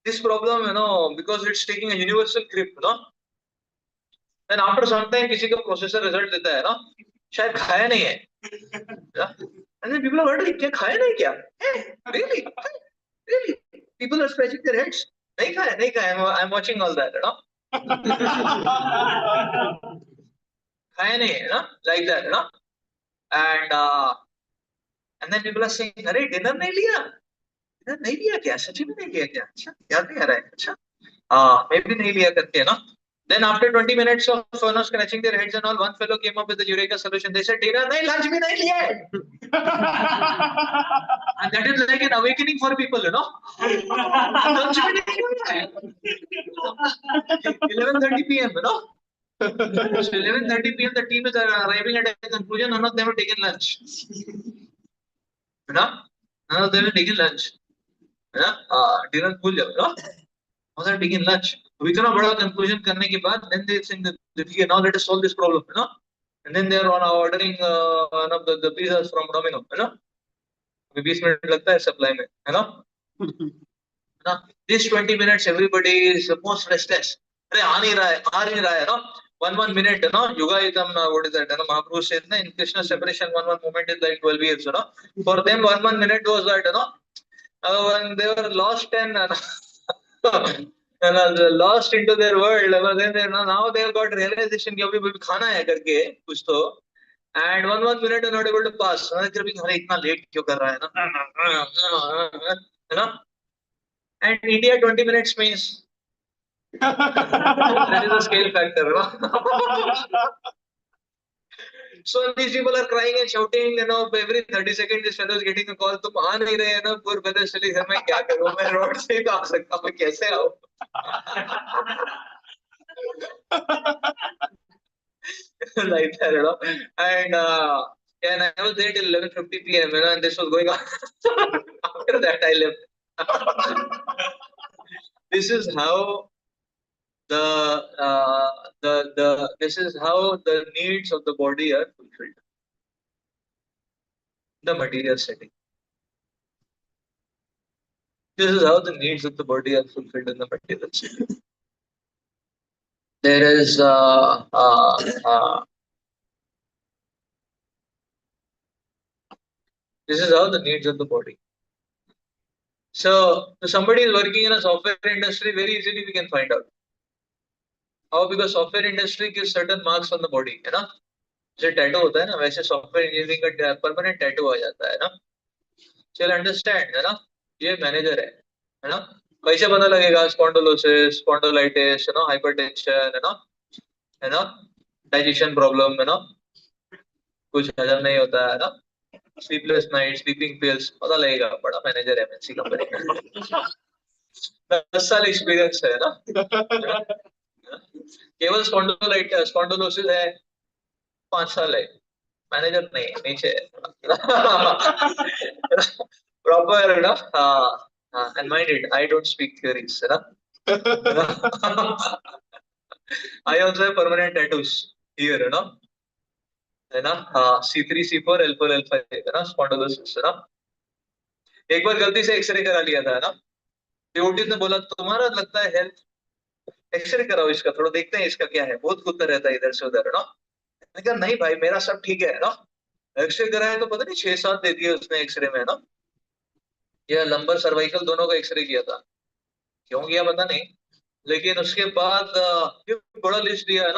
This problem, because it's taking a universal grip, Then after some time किसी का processor result देता है, शायद खाया नहीं है. And then people are wondering, क्या खाया नहीं क्या? Really? Really? People are scratching their heads. नहीं खाया. I'm watching all that, खाया नहीं है, like that, and then people are saying, अरे dinner नहीं लिया? Dinner नहीं लिया क्या? सच्ची में नहीं लिया क्या? अच्छा, याद नहीं आ रहा है. अच्छा, maybe नहीं लिया करके, Then after 20 minutes of scratching their heads and all, one fellow came up with a eureka solution. They said, dinner नहीं, lunch भी नहीं लिया है. And that is like an awakening for people, Lunch भी नहीं लिया है. 11:30 p.m., So 11:30 p.m. the team is arriving at a conclusion. None of them have taken lunch. None of them have taken lunch. Dinner भूल जाओ, None of them have taken lunch. We cannot बड़ा conclusion करने के बाद, then they think that now let us solve this problem, And then they are on ordering the pizzas from Domino, 20 minute लगता है supply में, This 20 minutes everybody is most restless. अरे आ नहीं रहा है, 1 minute, Yuga what is that? Mahaprabhu said, in Krishna separation, 1 moment is like 12 years, For them, 1 minute was that, when they were lost and, lost into their world, then now they have got realization कि अभी खाना है करके कुछ तो, and 1 minute are not able to pass. अरे इतना late क्यों कर रहा है, And India 20 minutes means that is a scale factor, So these people are crying and shouting, every 30 seconds this fellow is getting a call. तुम आ नहीं रहे, poor fellow is telling, मैं क्या करूँ, मैं road से ही तो आ सकता हूँ, मैं कैसे आऊँ? Like that, And and I was there till 11:50 p.m. And this was going on. After that, I left. This is how this is how the needs of the body are fulfilled. The material setting. This is how the needs of the body are fulfilled in the material setting. There is this is how the needs of the body. So, if somebody is working in a software industry, very easily we can find out. How? Because software industry gives certain marks on the body, जैसे tattoo होता है ना, वैसे software engineering का permanent tattoo आ जाता है, So you'll understand, ये manager है, कैसे पता लगेगा? Spondylosis, spondylitis, hypertension, digestion problem, कुछ हजम नहीं होता है, स्लीपलेस नाइट, स्लीपिंग पिल्स, पता लगेगा. बड़ा मैनेजर है एमएनसी कंपनी का. 10 साल एक्सपीरियंस है, केवल स्पॉन्डिलोसिस है, 5 साल है. मैनेजर नहीं, नीचे proper, and mind it, I don't speak theories, I also have permanent tattoos here, C3, C4, L4, L5, spondylosis, एक बार गलती से एक्सरे करा लिया था, पीओटी ने बोला तुम्हारा लगता है हेल्थ, एक्सरे कराओ इसका, थोड़ा देखते हैं इसका क्या है, बहुत कुत्ता रहता है इधर से उधर, मैंने कहा नहीं भाई, मेरा सब ठीक है, एक्सरे कराया तो पता नहीं 6-7 दे दिए उसने एक्सरे में, यह लंबर सर्वाइकल दोनों का एक्सरे किया था, क्यों किया पता नहीं, लेकिन उसके बाद बड़ा लिस्ट दिया है,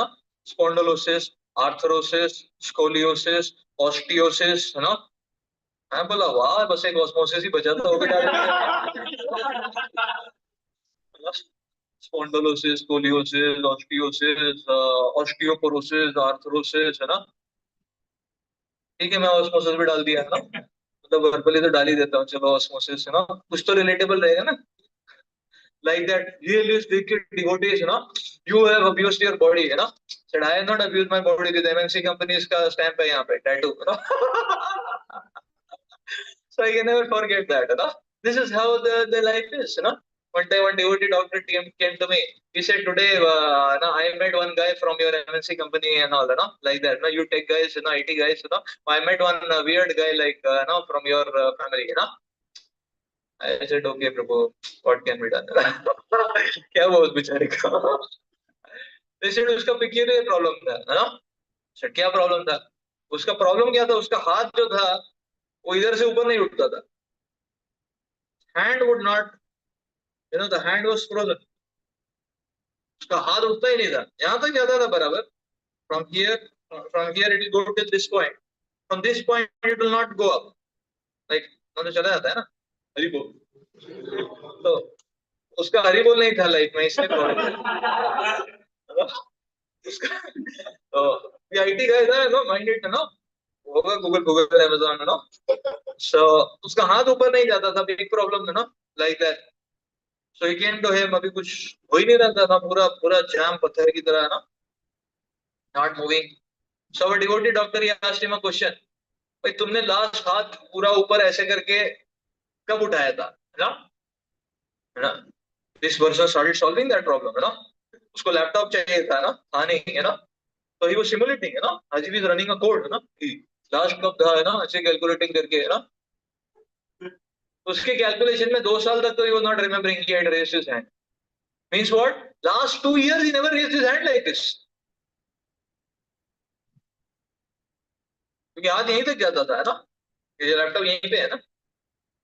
स्पॉन्डिलोसिस, आर्थरोसिस, स्कोलियोसिस, ऑस्टियोसिस, मैं बोला वाह बस एक ऑस्मोसिस ही बचा था वो भी डाल दिया स्पॉन्डलोसिस, स्कोलियोसिस, ऑस्टियोसिस, ऑस्टियोपोरोसिस, आर्थरोसिस, है ना। ठीक है, मैं ऑस्मोसिस भी डाल दिया है ना, मतलब वर्बली तो डाल ही देता हूँ, चलो ऑस्मोसिस, है ना, कुछ तो रिलेटेबल रहेगा ना। Like that realist wicked devotees, you have abused your body, said I have not abused my body, with MNC companies का stamp है यहाँ पे, tattoo, so I can never forget that, this is how the life is, one day one devotee doctor came to me. He said today, no, I met one guy from your MNC company and all, like that, no, you tech guys, IT guys, I met one weird guy like, no, from your family, I said, okay, Prabhu, what can be done? क्या बोल बेचारे का? They said उसका peculiar problem था, है ना? Sir क्या problem था? उसका प्रॉब्लम क्या था? उसका हाथ जो था वो इधर से ऊपर नहीं उठता था. Hand would not, the hand was frozen. उसका हाथ उठता ही नहीं था. यहाँ तक जाता था बराबर. From here, from here it will go till this point. From this point it will not go up. Like, तो चला जाता है ना? हरी बोल. तो उसका हरी बोल नहीं था लाइफ में, इसलिए प्रॉब्लम. उसका तो ये आईटी गाय था, माइंड इट, होगा गूगल गूगल अमेज़न, सो उसका हाथ ऊपर नहीं जाता था, बिग प्रॉब्लम था ना, like that. So he came to him, अभी कुछ हो ही नहीं रहा था, पूरा पूरा जाम पत्थर की तरह, है ना, not moving. So our devotee doctor he asked him a question, भाई तुमने लास्ट हाथ पूरा ऊपर ऐसे करके कब उठाया था, है ना. This person started solving that problem, है ना. उसको लैपटॉप चाहिए था ना, था नहीं, है ना. तो ही वो सिमुलेटिंग, है ना, आज ही रनिंग अ कोड, है ना, लास्ट कब था, है ना, ऐसे कैलकुलेटिंग करके, है ना. उसके कैलकुलेशन में 2 साल तक तो ही वो not remembering he had raised his hand. Means what? Last 2 years he never raised his hand like this, क्योंकि हाथ यहीं तक जाता था, है ना. ये लैपटॉप यहीं पे है ना,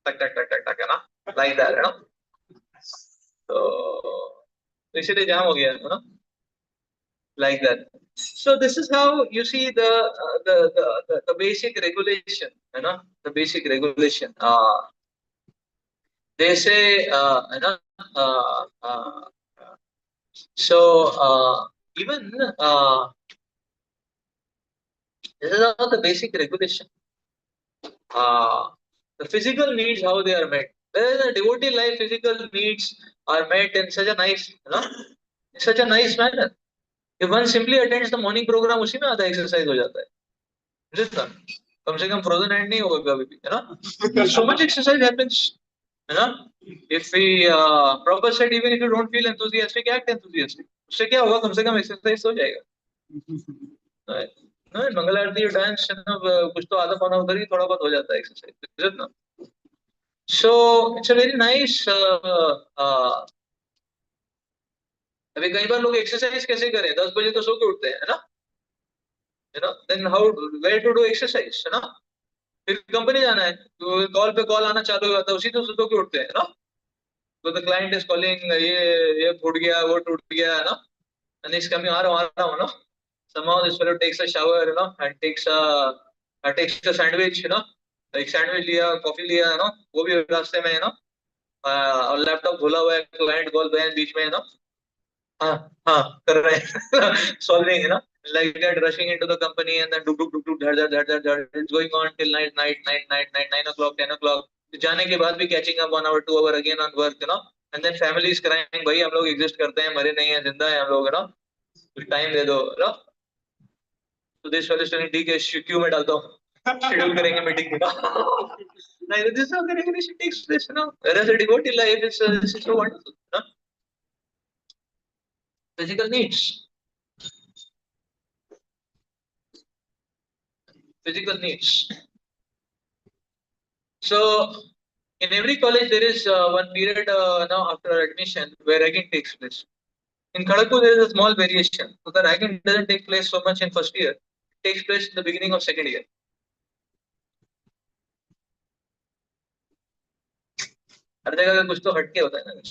टक टक टक टक टक, है ना, लाइक दैट, है ना. तो इसीलिए जाम हो गया, है ना, like that. So this is how you see the basic regulation, the basic regulation. They say, uh, uh, so even this is all the basic regulation. Uh, the physical needs, how they are met. Whereas the devotee life, physical needs are met in such a nice, in such a nice manner. If one simply attends the morning program, उसी में आधा exercise हो जाता है. Just ना, कम से कम frozen hand नहीं होगा कभी भी, है ना. So much exercise happens, है ना. If we proper said, even if you don't feel enthusiastic, act enthusiastic. उससे क्या होगा, कम से कम exercise हो जाएगा. मंगल आरती डांस, कुछ तो आधा पौना उधर ही थोड़ा बहुत हो जाता है एक्सरसाइज, ना. So it's a very nice. अभी कई बार लोग एक्सरसाइज कैसे करें, 10 बजे तो सो के उठते हैं, है ना. Then how, where to do exercise, है ना. फिर कंपनी जाना है तो कॉल पे कॉल आना चालू हो जाता है, उसी तो सो के उठते हैं, ना. तो द क्लाइंट इज कॉलिंग, ये फूट गया, वो टूट गया, है ना. नेक्स्ट कमिंग, आ रहा हूँ ना. somehow this fellow takes a shower, and takes a sandwich, एक सैंडविच लिया, कॉफी लिया, है ना, वो भी रास्ते में, है ना. और लैपटॉप खोला हुआ है, क्लाइंट कॉल गए बीच में, है ना. हाँ, हाँ, कर रहे हैं सॉल्विंग, है ना, like that, rushing into the company and then do do do do धड़ धड़ धड़ धड़ धड़, it's going on till night 9 o'clock 10 o'clock. जाने के बाद भी catching up 1 hour 2 hour again on work, and then family is crying, भाई हम लोग exist करते हैं, मरे नहीं है, जिंदा है हम लोग, है ना, कुछ टाइम दे दो, है ना. तो देश वाले स्टूडेंट ठीक है, क्यों मैं डालता हूँ, शेड्यूल करेंगे मीटिंग में. नहीं, this is how the regulation takes place, whereas a devotee life is so wonderful, physical needs, physical needs. So in every college there is one period now after admission where ragging takes place. In Kharagpur there is a small variation. So the ragging doesn't take place so much in first year. It takes place in the beginning of second year. हर जगह का कुछ तो हटके होता है ना, कुछ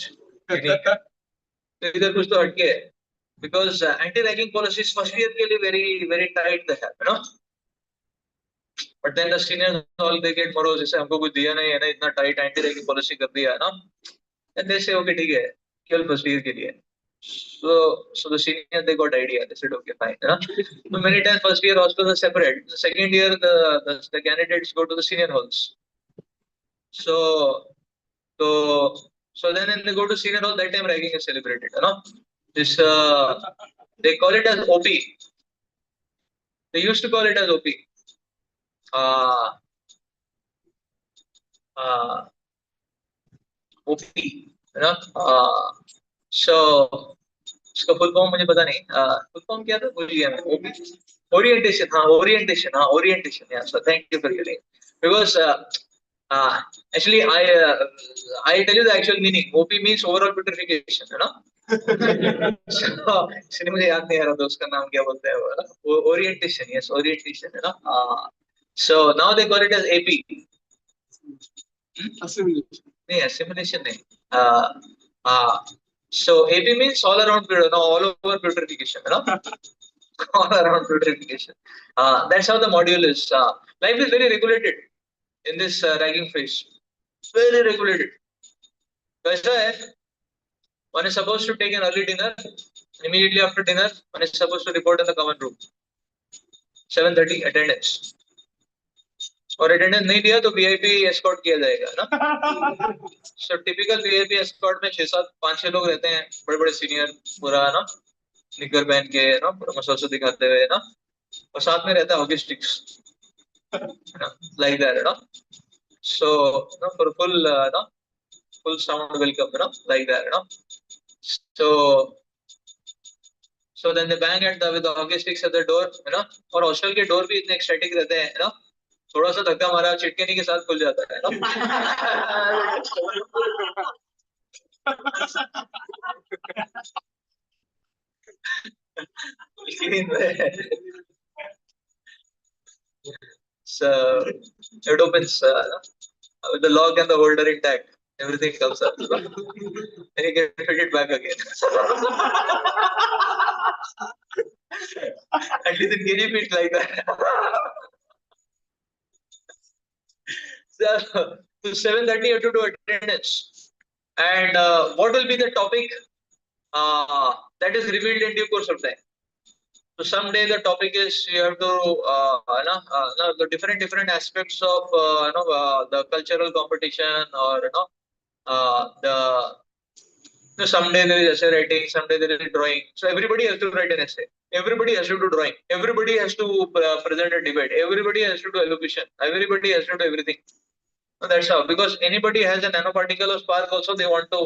तो इधर कुछ तो हटके है. Because anti-ragging policies first year के लिए very very tight they have, But then the seniors all they get morose, जैसे हमको कुछ दिया नहीं है ना, इतना टाइट एंटी रैगिंग पॉलिसी कर दिया है ना, and they say okay ठीक है केवल फर्स्ट ईयर के लिए. So the senior they got idea. They said okay fine. So many times first year hostels are separate. The second year the candidates go to the senior halls. So so so then when they go to senior hall, that time ragging is celebrated. This they call it as OP. They used to call it as OP. Uh, uh, OP. So इसका full form मुझे पता नहीं. Full form क्या था भूल गया मैं. OP orientation. हाँ ओरिएंटेशन. हाँ orientation. Yeah, so thank you for getting because actually I tell you the actual meaning. OP means overall purification, है ना. So, इसलिए मुझे याद नहीं आ रहा था उसका नाम क्या बोलते हैं वो. ओरिएंटेशन. Yes, ओरिएंटेशन, है ना. So now they call it as AP. Assimilation. नहीं assimilation नहीं. So AP means all around all over purification, all around purification. That's how the module is. Life is very regulated in this ragging phase. Very regulated. वैसा है. One is supposed to take an early dinner. Immediately after dinner, one is supposed to report in the common room. 7:30 attendance. और attendance नहीं दिया तो VIP escort किया जाएगा ना. सो typical VIP escort में 5-6 लोग रहते हैं, बड़े बड़े सीनियर, पूरा ना निकर पहन के ना, पूरा मसल दिखाते हुए ना, और साथ में रहता है हॉकी स्टिक्स लाइक दैट ना. So for full sound welcome like that ना. So then they bang at with the hockey sticks at the door, और हॉस्टल के डोर भी इतने स्टैटिक रहते हैं ना, थोड़ा सा धक्का मारा चिटकेनी के साथ खुल जाता है ना. So it opens with the lock and the holder intact. Everything comes up, and you can fit it back again. At least in guinea pigs like that. So 7:30 you have to do attendance, and what will be the topic that is revealed in due course of time. So someday the topic is you have to the different aspects of the cultural competition, or someday there is essay writing, someday there is drawing. So everybody has to write an essay. Everybody has to do drawing. Everybody has to present a debate. Everybody has to do elocution. Everybody has to do everything. So that's how. Because anybody has a nanoparticle of spark also, they want to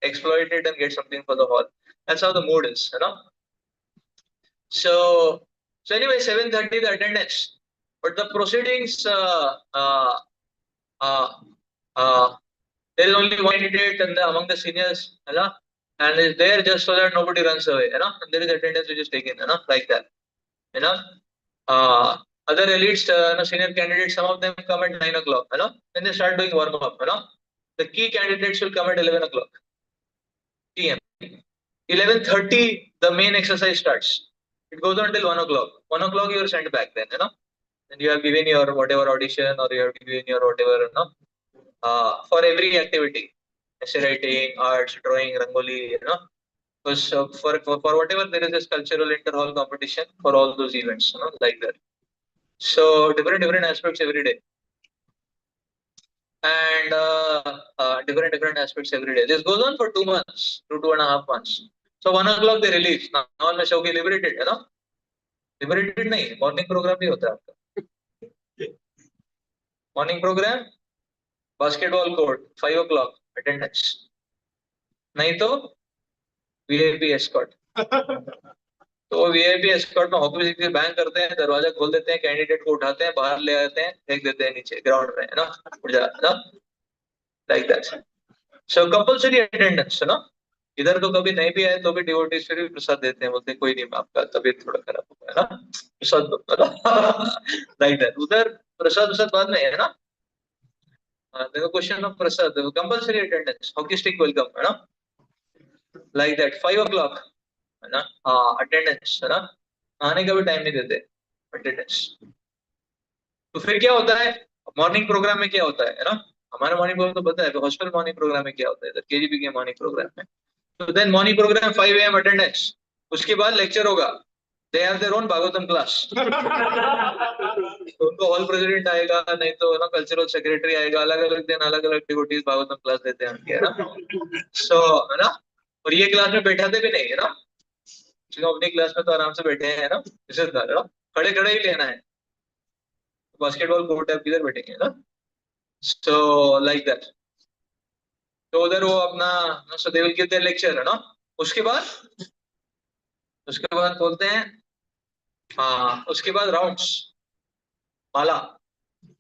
exploit it and get something for the hall. That's how the mood is, So anyway, 7:30 the attendance, but the proceedings, there is only one candidate among the seniors, and is there just so that nobody runs away, and there is attendance which is taken, like that, other elites, senior candidates, some of them come at 9 o'clock, then they start doing warm up, the key candidates will come at 11 o'clock p.m. 11:30 the main exercise starts. It goes on till 1 o'clock. 1 o'clock you are sent back then, and you have given your whatever audition, or you have given your whatever, for every activity, essay writing, arts, drawing, rangoli, because for whatever there is this cultural inter-hall competition for all those events, like that. So different aspects every day, and different aspects every day. This goes on for 2 months, 2.5 months. So 1 o'clock they release. Now all में शौकी liberated, liberated नहीं, morning program भी होता है आपका. Morning program, basketball court, 5 o'clock attendance. नहीं तो VIP escort. तो VIP escort में हॉकी स्टिक से बैंग करते हैं, दरवाजा खोल देते हैं, कैंडिडेट को उठाते हैं, बाहर ले आते हैं, फेंक देते हैं नीचे ग्राउंड में, उठ जा, like that. So compulsory attendance, इधर तो कभी नहीं भी आए तो भी डिवोटीज फिर भी प्रसाद देते हैं, बोलते हैं कोई नहीं, आपका तबीयत थोड़ा खराब हुआ है प्रसाद दो, लाइक दैट. उधर प्रसाद बाद में है देखो question of Prasad, compulsory attendance, hockey stick welcome, like that. 5 o'clock attendance, आने का भी टाइम नहीं देते अटेंडेंस. तो फिर क्या होता है, मॉर्निंग प्रोग्राम में क्या होता है ना, हमारा मॉर्निंग प्रोग्राम तो पता है, हॉस्टल मॉर्निंग प्रोग्राम में क्या होता है, केजीपी के मॉर्निंग प्रोग्राम में। तो then morning program 5 AM attendance, उसके बाद लेक्चर होगा, they have their own Bhagavatam class. तो उनको हॉल प्रेसिडेंट आएगा, नहीं तो ना कल्चरल सेक्रेटरी आएगा, अलग अलग दिन अलग अलग डिवोटीज भागवतम क्लास देते हैं उनके, है ना। सो है ना, और ये क्लास में बैठाते भी नहीं है ना, क्योंकि अपनी क्लास में तो आराम से बैठे हैं ना, इसे खड़े खड़े ही लेना है, बास्केटबॉल कोर्ट है, किधर बैठेंगे ना। सो लाइक दैट, तो उधर वो अपना so they will give their lecture, है ना। उसके बाद उसके बाद बोलते हैं, हाँ उसके बाद राउंड्स, माला।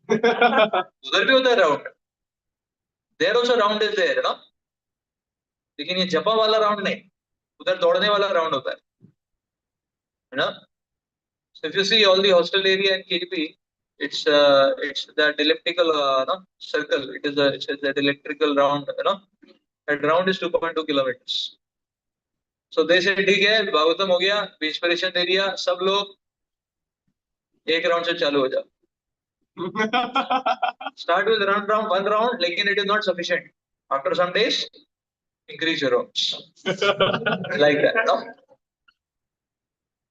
उधर भी होता है round, there also round is there, है ना, लेकिन ये जपा वाला राउंड नहीं, उधर दौड़ने वाला राउंड होता है ना। So if you see all the hostel area in KGP, it's that elliptical no, circle. It's a electrical round, you know. That round is 2.2 kilometers. So they said ठीक है, भागवतम हो गया, इंस्पिरेशन दे दिया, सब लोग एक राउंड से चालू हो जाओ। Start with one round, लेकिन it is not sufficient. After some days, increase your rounds. Like that, no?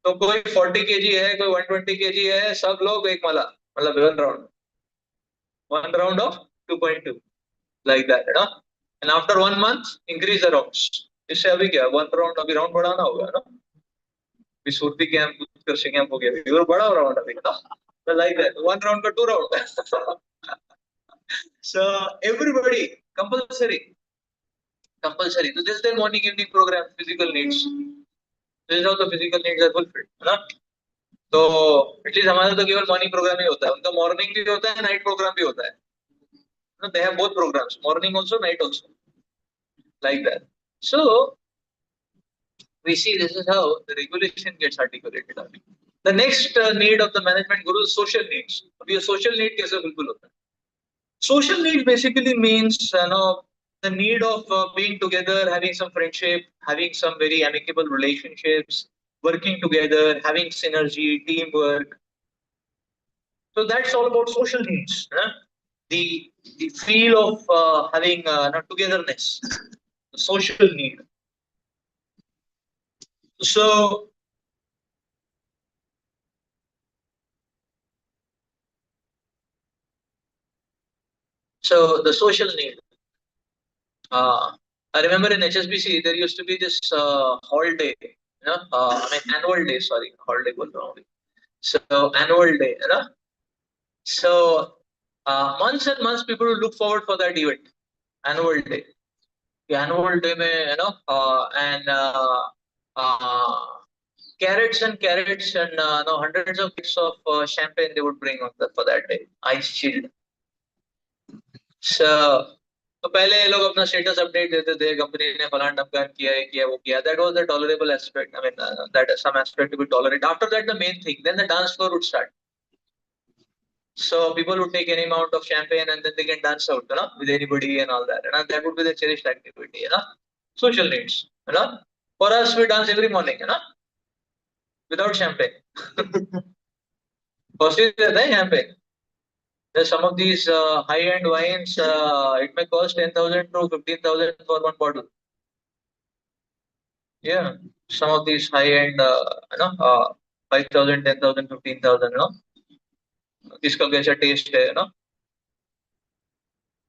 तो कोई 40 kg है, कोई 120 kg है, सब लोग एक माला, मतलब one round of 2.2, like that, है ना। And after 1 month, increase the rounds. इससे अभी क्या, वन राउंड, अभी राउंड बढ़ाना होगा ना, अभी सूरती कैंप, उत्कर्ष कैंप हो गया, अभी और बड़ा राउंड अभी ना, तो लाइक दैट, वन राउंड का 2 round. So everybody compulsory, so this is their morning evening program, physical needs, this is how the physical needs are fulfilled, है ना। तो एटलीस्ट हमारा तो केवल मॉर्निंग प्रोग्राम ही होता है, उनका मॉर्निंग भी होता है, नाइट प्रोग्राम भी होता है, they have both programs, morning also, night also, like that. So we see this is how the regulation gets articulated. The next need of the management guru is social needs. अब ये social need कैसे fulfill होता है? Social need basically means the need of being together, having some friendship, having some very amicable relationships, working together, having synergy, teamwork. So that's all about social needs. The feel of having togetherness, the social need. So the social need. I remember in HSBC there used to be this hall day, annual day. Sorry, hall day बोल रहा हूँ अभी. So annual day, So months and months people would look forward for that event, annual day. The annual day में, and carrots and carrots and no, hundreds of bits of champagne they would bring for that day, ice chilled. So तो पहले ये लोग अपना status update देते थे, company ने फलाना डमकान किया, ये किया, वो किया, that was the tolerable aspect, I mean that some aspect to be tolerate. After that the main thing, then the dance floor would start. So people would take any amount of champagne and then they can dance out, with anybody and all that, and that would be the cherished activity, social needs, for us we dance every morning, without champagne. Costly रहता है champagne. There's some of these high-end wines, it may cost 10,000 to 15,000 for one bottle. Yeah, some of these high-end, 5,000, 10,000, 15,000, किसका कैसा test है ना,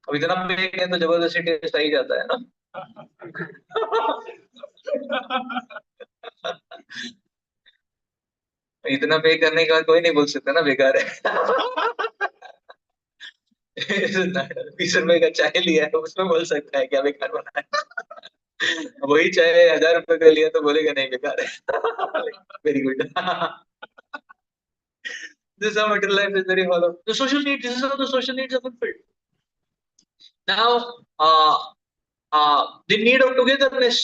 अब इतना पे है तो जबरदस्ती टेस्ट आ ही जाता है ना. इतना पे करने के बाद कोई नहीं बोल सकता ना बेकार है. 20 रुपए का चाय लिया है, उसमें बोल सकता है क्या बेकार बना है. वही चाय 1,000 रुपए का लिया तो बोलेगा नहीं बेकार है. Very good. This is how material life is very hollow. The social needs, this is how the social needs are fulfilled. Now, the need of togetherness.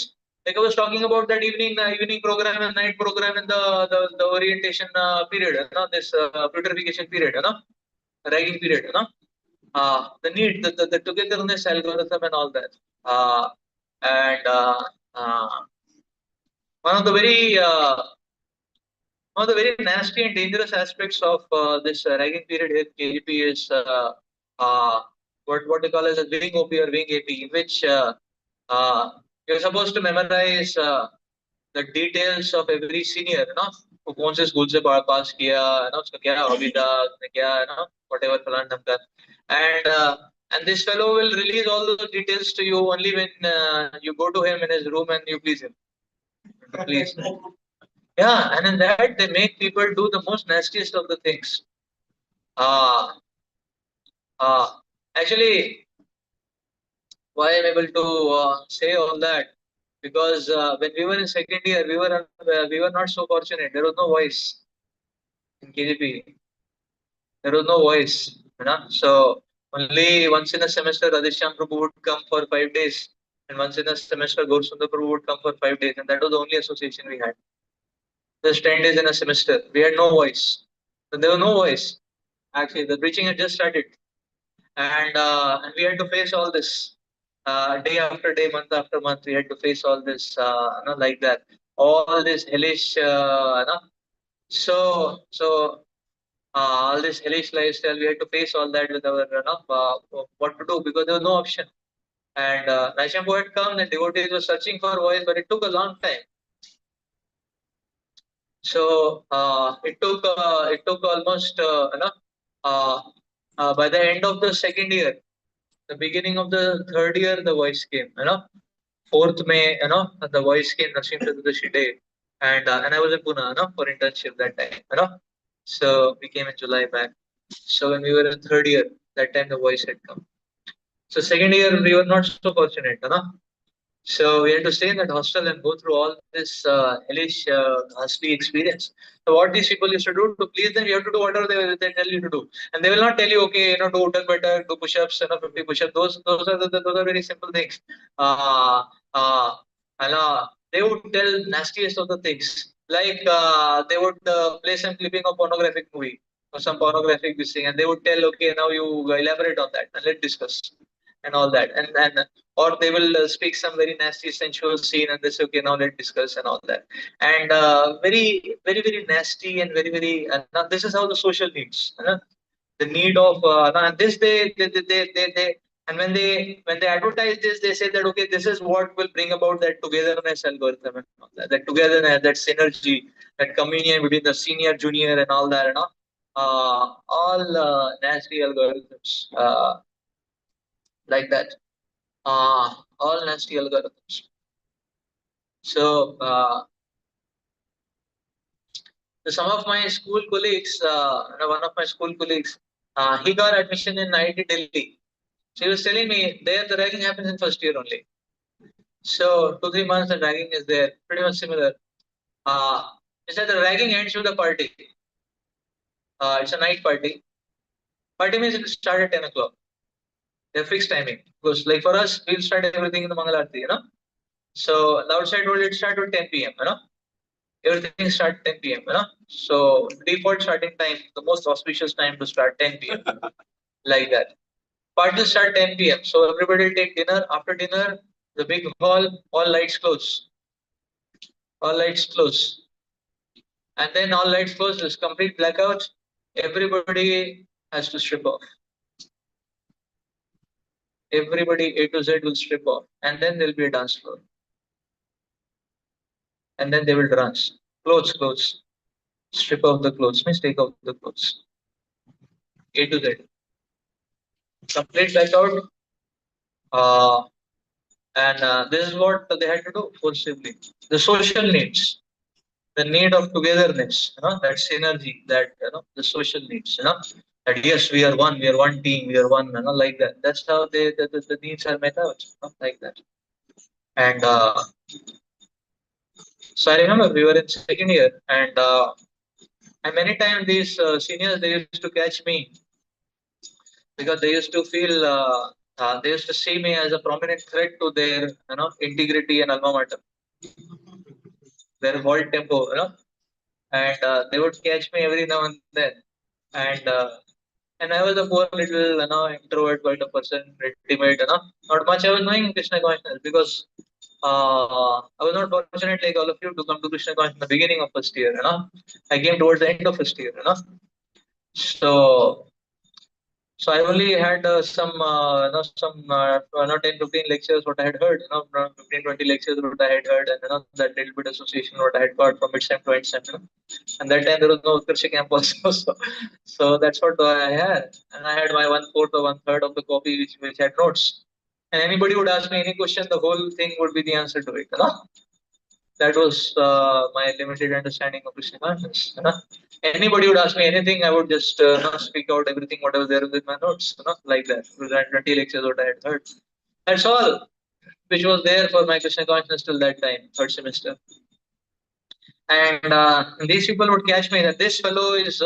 Like I was talking about that evening program and night program in the orientation period, this purification period, ragging period, the need, the togetherness algorithm and all that. And one of the very One of the very nasty and dangerous aspects of this ragging period here in KGP is uh, what they call as a wing OP or wing AP, in which you're supposed to memorize the details of every senior, वो कौन से school से पास किया है ना, उसका क्या hobby था, उसने क्या है ना, whatever फलान ढमका, and this fellow will release all those details to you only when you go to him in his room and you please him. Please. Yeah, and in that they make people do the most nastiest of the things. Uh, uh, Actually, why I'm able to say all that? Because when we were in second year, we were not so fortunate. There was no voice in KGP. There was no voice, So only once in a semester, Radheshyam Prabhu would come for 5 days, and once in a semester, Gaurasundar Prabhu would come for 5 days, and that was the only association we had. Just 10 days in a semester. We had no voice. So there was no voice. Actually, the preaching had just started, and we had to face all this day after day, month after month. We had to face all this, like that, all this hellish, so all this hellish lifestyle. We had to face all that with our, what to do, because there was no option. And Naishambu had come, the devotees were searching for voice, but it took a long time. So it took almost, by the end of the second year, the beginning of the third year, the voice came. Fourth May, the voice came, Narsimha Chaturdashi day, and I was in Pune, for internship that time. So we came in July back. So when we were in third year, that time the voice had come. So second year we were not so fortunate, So we had to stay in that hostel and go through all this hellish, ghastly experience. So what these people used to do, to please them, you have to do whatever they tell you to do, and they will not tell you, okay, do uttak better, do push-ups, 50 push-ups. Those are very simple things. Uh, uh, they would tell nastiest of the things, like they would play some clipping of pornographic movie or some pornographic thing, and they would tell, okay, now you elaborate on that and let's discuss and all that, and or they will speak some very nasty sensual scene and they say, okay, now let's discuss and all that, and very very very nasty and very very, now this is how the social needs, the need of, and this they and when they advertise this, they say that, okay, this is what will bring about that togetherness algorithm and all that, that togetherness, that synergy, that communion between the senior junior and all that, all nasty algorithms, like that, all nasty algorithms. So, some of my school colleagues, one of my school colleagues, he got admission in IIT Delhi. So he was telling me there the ragging happens in first year only. So 2 3 months the ragging is there, pretty much similar. He said the ragging ends with the party. It's a night party. Party means it will start at 10 o'clock. They're fixed timing. Because like for us, we'll start everything in the Mangalarti. So the outside world it start with 10 p.m. Everything start 10 p.m. So default starting time, the most auspicious time to start 10 p.m. like that. Parties start 10 p.m. So everybody will take dinner. After dinner, the big hall, all lights close. All lights close. And then all lights close, there's complete blackout. Everybody has to strip off. Everybody A to Z will strip off. And then there'll be a dance floor. And then they will dance. Clothes. Strip off the clothes, means take off the clothes. A to Z. Complete blackout. And this is what they had to do forcibly. The social needs, the need of togetherness, that synergy, that the social needs, that yes, we are one team, we are one, like that. That's how the needs are met out, like that. And so I remember we were in second year, and many times these seniors they used to catch me because they used to feel they used to see me as a prominent threat to their integrity and alma mater, their whole tempo, and they would catch me every now and then, and and I was a poor little introvert kind of person, timid, not much I was knowing Krishna consciousness because I was not fortunate like all of you to come to Krishna Conscious in the beginning of first year, I came towards the end of first year. So so I only had some 10, 15 lectures what I had heard, 15, 20 lectures what I had heard, and that little bit association what I had got from mid-sem to end-sem. And that time there was no Utkash camp also, so that's what I had. And I had my 1/4 or 1/3 of the copy which had notes. And anybody would ask me any question, the whole thing would be the answer to it. That was my limited understanding of Krishna consciousness. Anybody would ask me anything, I would just speak out everything whatever there was in my notes, like that. With that 20 lectures what I had heard. That's all which was there for my Krishna consciousness till that time, third semester. And these people would catch me that this fellow is,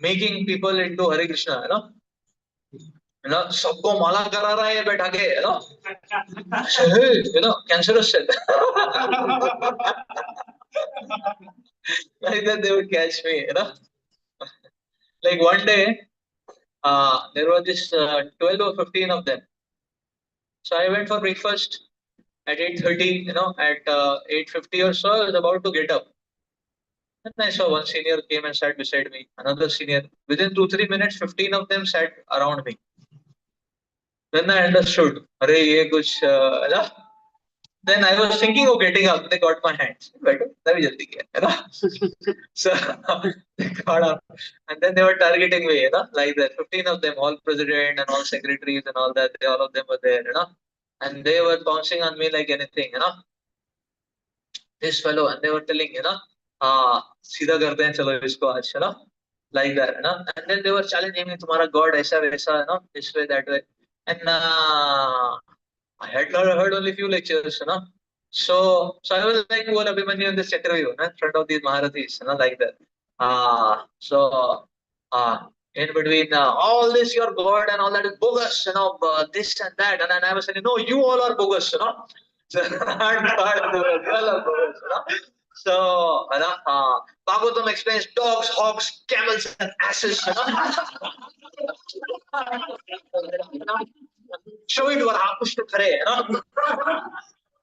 making people into Hare Krishna. सबको माला करा रहा है बैठा के, cancerous cell. Like that they would catch me. Like one day, there were this 12 or 15 of them. So I went for breakfast at 8:30, at 8:50 or so, I was about to get up. And I saw one senior came and sat beside me, another senior. Within 2-3 minutes, 15 of them sat around me. Then I understood, Arey, ye kuch, then I was thinking of getting up. They got my hands. So they got up. And then they were targeting me, like that. 15 of them, all president and all secretaries and all that. All of them were there. And they were bouncing on me like anything. This fellow, and they were telling, सीधा करते हैं चलो इसको आज, like that. And then they were challenging me, तुम्हारा God ऐसा वैसा, this way, that way. And I had heard only few lectures. So I was like, well, Abhimanyu in this interview, in front of these Maharathis, like that. So in between all this, your God and all that is bogus, this and that. And then I was saying, no, you all are bogus. So, so Bhagavatam explains dogs, hogs, camels, and asses. Show it what Akushta Khare.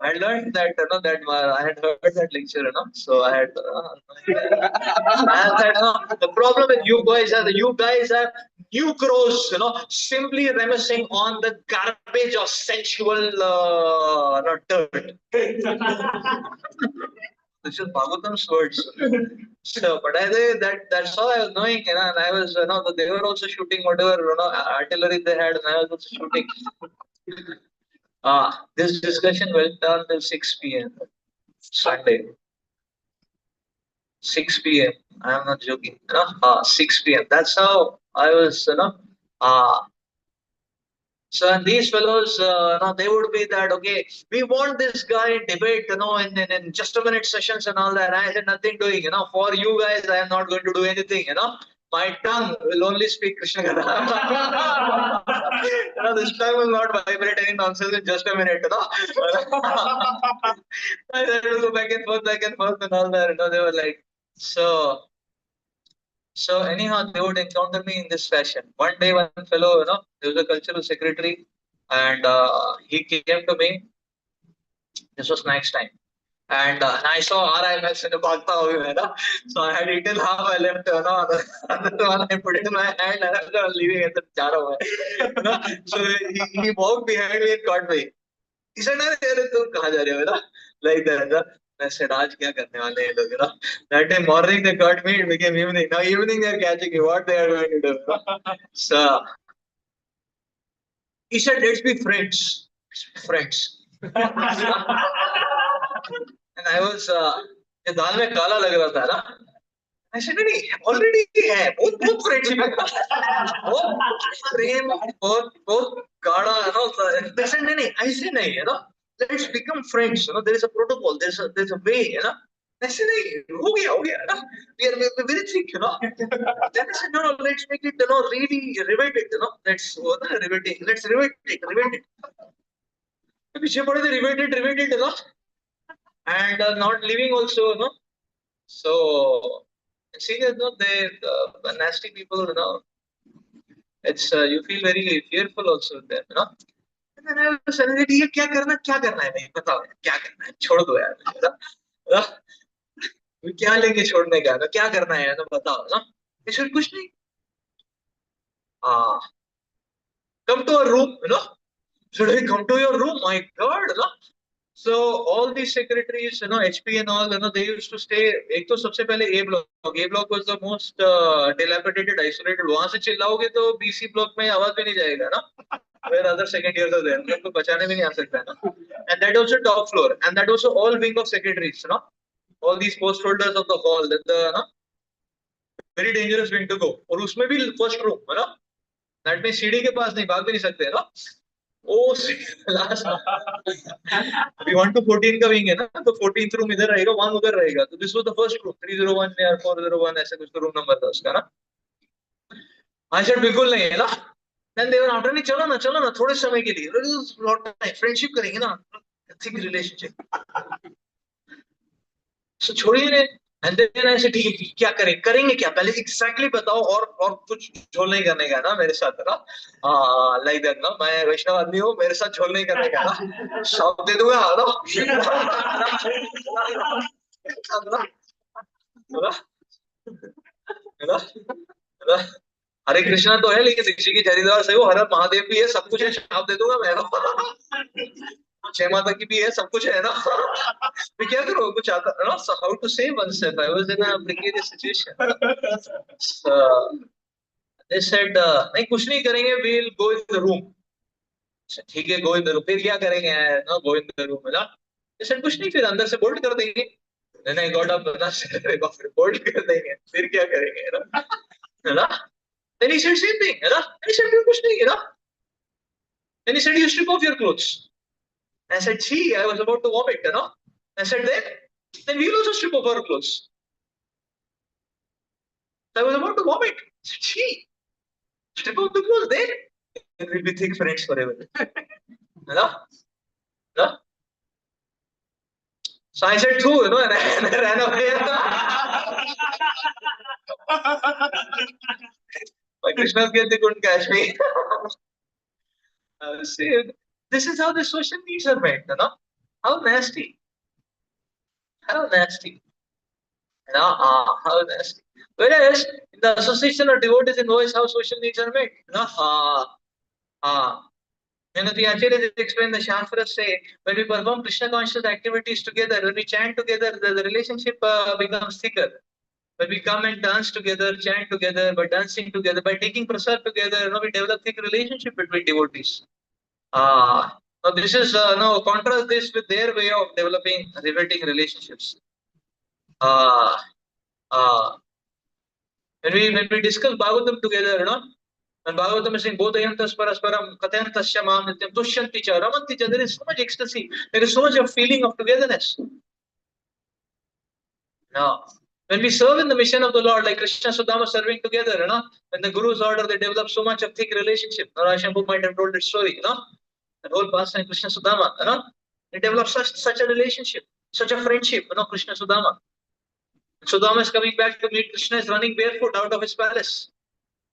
I learned that I had heard that lecture. So I had. I said, the problem with you guys are that you guys are new crows, simply reminiscing on the garbage of sensual dirt. This is Bhagavatam's words. So, but I think that's all I was knowing, and I was, they were also shooting whatever, artillery they had, and I was also shooting. This discussion went on till 6 p.m. Sunday. 6 p.m. I am not joking. 6 p.m. That's how I was. So and these fellows, they would be that okay. We want this guy debate, in just a minute sessions and all that. I had nothing doing. For you guys, I am not going to do anything. My tongue will only speak Krishna Katha. This tongue will not vibrate any nonsense in just a minute. I had to go back and forth, and all that. They were like, so. So anyhow, they would encounter me in this fashion. One day, one fellow, there was a cultural secretary, and he came to me. This was next time, and I saw RIMS in a bhagta hovie, So I had eaten half. I left, another one. I put it in my hand, and I was leaving at the jar. So he walked behind me and caught me. He said, "अरे तुम कहाँ जा रहे हो?" Like that. I said, आज क्या करने वाले हैं लोग? That day morning they caught me, it became evening. Now evening they are catching me. What they are going to do? So he said, let's be friends. Friends. And I was, ये दाल में काला लग रहा था ना. I said, नहीं already है. बहुत friendship है. बहुत प्रेम, बहुत गाढ़ा, They said, नहीं, ऐसे नहीं, Let's become friends. There is a protocol. There's a way. I said, नहीं, हो गया. We're very thick. Then I said, no, let's make it, really rivet it. Let's rivet it. पीछे पड़े थे rivet it. And not leaving also. So seniors, they nasty people. It's you feel very fearful also with them. And then I was saying, ये क्या करना है भाई, बताओ यार, क्या करना है, छोड़ दो यार, क्या लेंगे छोड़ने का ना, क्या करना है ना, बताओ ना। ये कुछ नहीं, come to a room, should I come to your room, my god. So all these secretaries, HP and all, they used to stay. एक तो सबसे पहले A block was the most dilapidated, isolated. वहां से चिल्लाओगे तो BC block में आवाज भी नहीं जाएगा ना, where other second years are there, उनको बचाने भी नहीं आ सकता है ना. And that also top floor, and that also all wing of secretaries, all these post holders of the hall, that the very dangerous wing to go. और उसमें भी first room, that means सीढ़ी के पास नहीं, भाग भी नहीं सकते, ओ लास्ट अभी 1 to 14 का विंग है ना, तो 14th रूम इधर रहेगा, 1 उधर रहेगा, तो this was the first room, 301 या 401 ऐसे कुछ रूम नंबर था उसका ना. आई सेड बिल्कुल नहीं है ना. देन दे वर आफ्टर, नहीं चलो ना थोड़े समय के लिए फ्रेंडशिप करेंगे ना, थिक रिलेशनशिप, सो छोड़िए ने. एंड देन ऐसे ठीक है, क्या करेंगे क्या, पहले एग्जैक्टली बताओ, और कुछ झोल नहीं करने का ना मेरे साथ ना. लाइक दैट ना, मैं वैष्णव आदमी हूँ, मेरे साथ झोल नहीं करने का ना, शॉप दे दूंगा ना. हरे कृष्णा तो है, लेकिन ऋषि की हरिद्वार से वो हर हर महादेव भी है, सब कुछ है, शाप दे दूंगा मैं. जय माता की भी है, सब कुछ है ना. मैं क्या करूँ, कुछ आता है ना, how to save oneself. I was in a precarious situation. So, they said नहीं कुछ नहीं करेंगे, we'll go in the room. ठीक है, go in the room. फिर क्या करेंगे ना, go in the room है ना. They said कुछ नहीं, फिर अंदर से बोल्ट कर देंगे. Then I got up ना, फिर बोल्ट कर देंगे, फिर क्या करेंगे है ना. Then he said same thing, है ना. Then he said कुछ नहीं है ना. Then he said you strip off your clothes. I said, gee, I was about to vomit, I said, then we'll also strip off our clothes. So I was about to vomit. I said, gee, strip off the clothes, then we'll be thick friends forever. No? So I said, too, and I ran away. My Krishna's guilt, they couldn't catch me. See, this is how the social needs are met, How nasty. How nasty. How nasty. Whereas in the association of devotees in voice, how social needs are met. The Acharyas explain, the Shastras say, when we perform Krishna conscious activities together, when we chant together, the relationship becomes thicker. When we come and dance together, chant together, by dancing together, by taking prasad together, we develop thick relationship between devotees. Now this is contrast this with their way of developing riveting relationships. When we discuss Bhagavatam together, when Bhagavatam is saying bodhayantas parasparam kathayantasya mam nityam tushyanti cha ramanti cha, there is so much ecstasy, there is so much of feeling of togetherness. Now, when we serve in the mission of the Lord, like Krishna Sudama serving together, when the Guru's order, they develop so much of thick relationship. Narashambu might have told that story, that whole pastime Krishna Sudama, they develop such a relationship, such a friendship, Krishna Sudama. Sudama is coming back to meet Krishna, is running barefoot out of his palace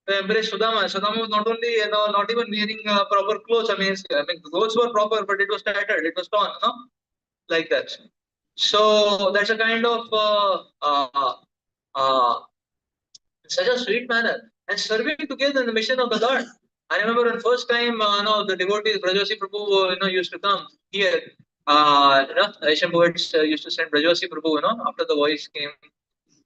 to embrace Sudama. Sudama was not only, not even wearing proper clothes. I mean, clothes were proper, but it was tattered, it was torn, like that. So that's a kind of such a sweet manner, and serving together in the mission of the Lord. I remember when first time, the devotees, Brajavasi Prabhu, used to come here. Shambhu used to send Brajavasi Prabhu, after the voice came.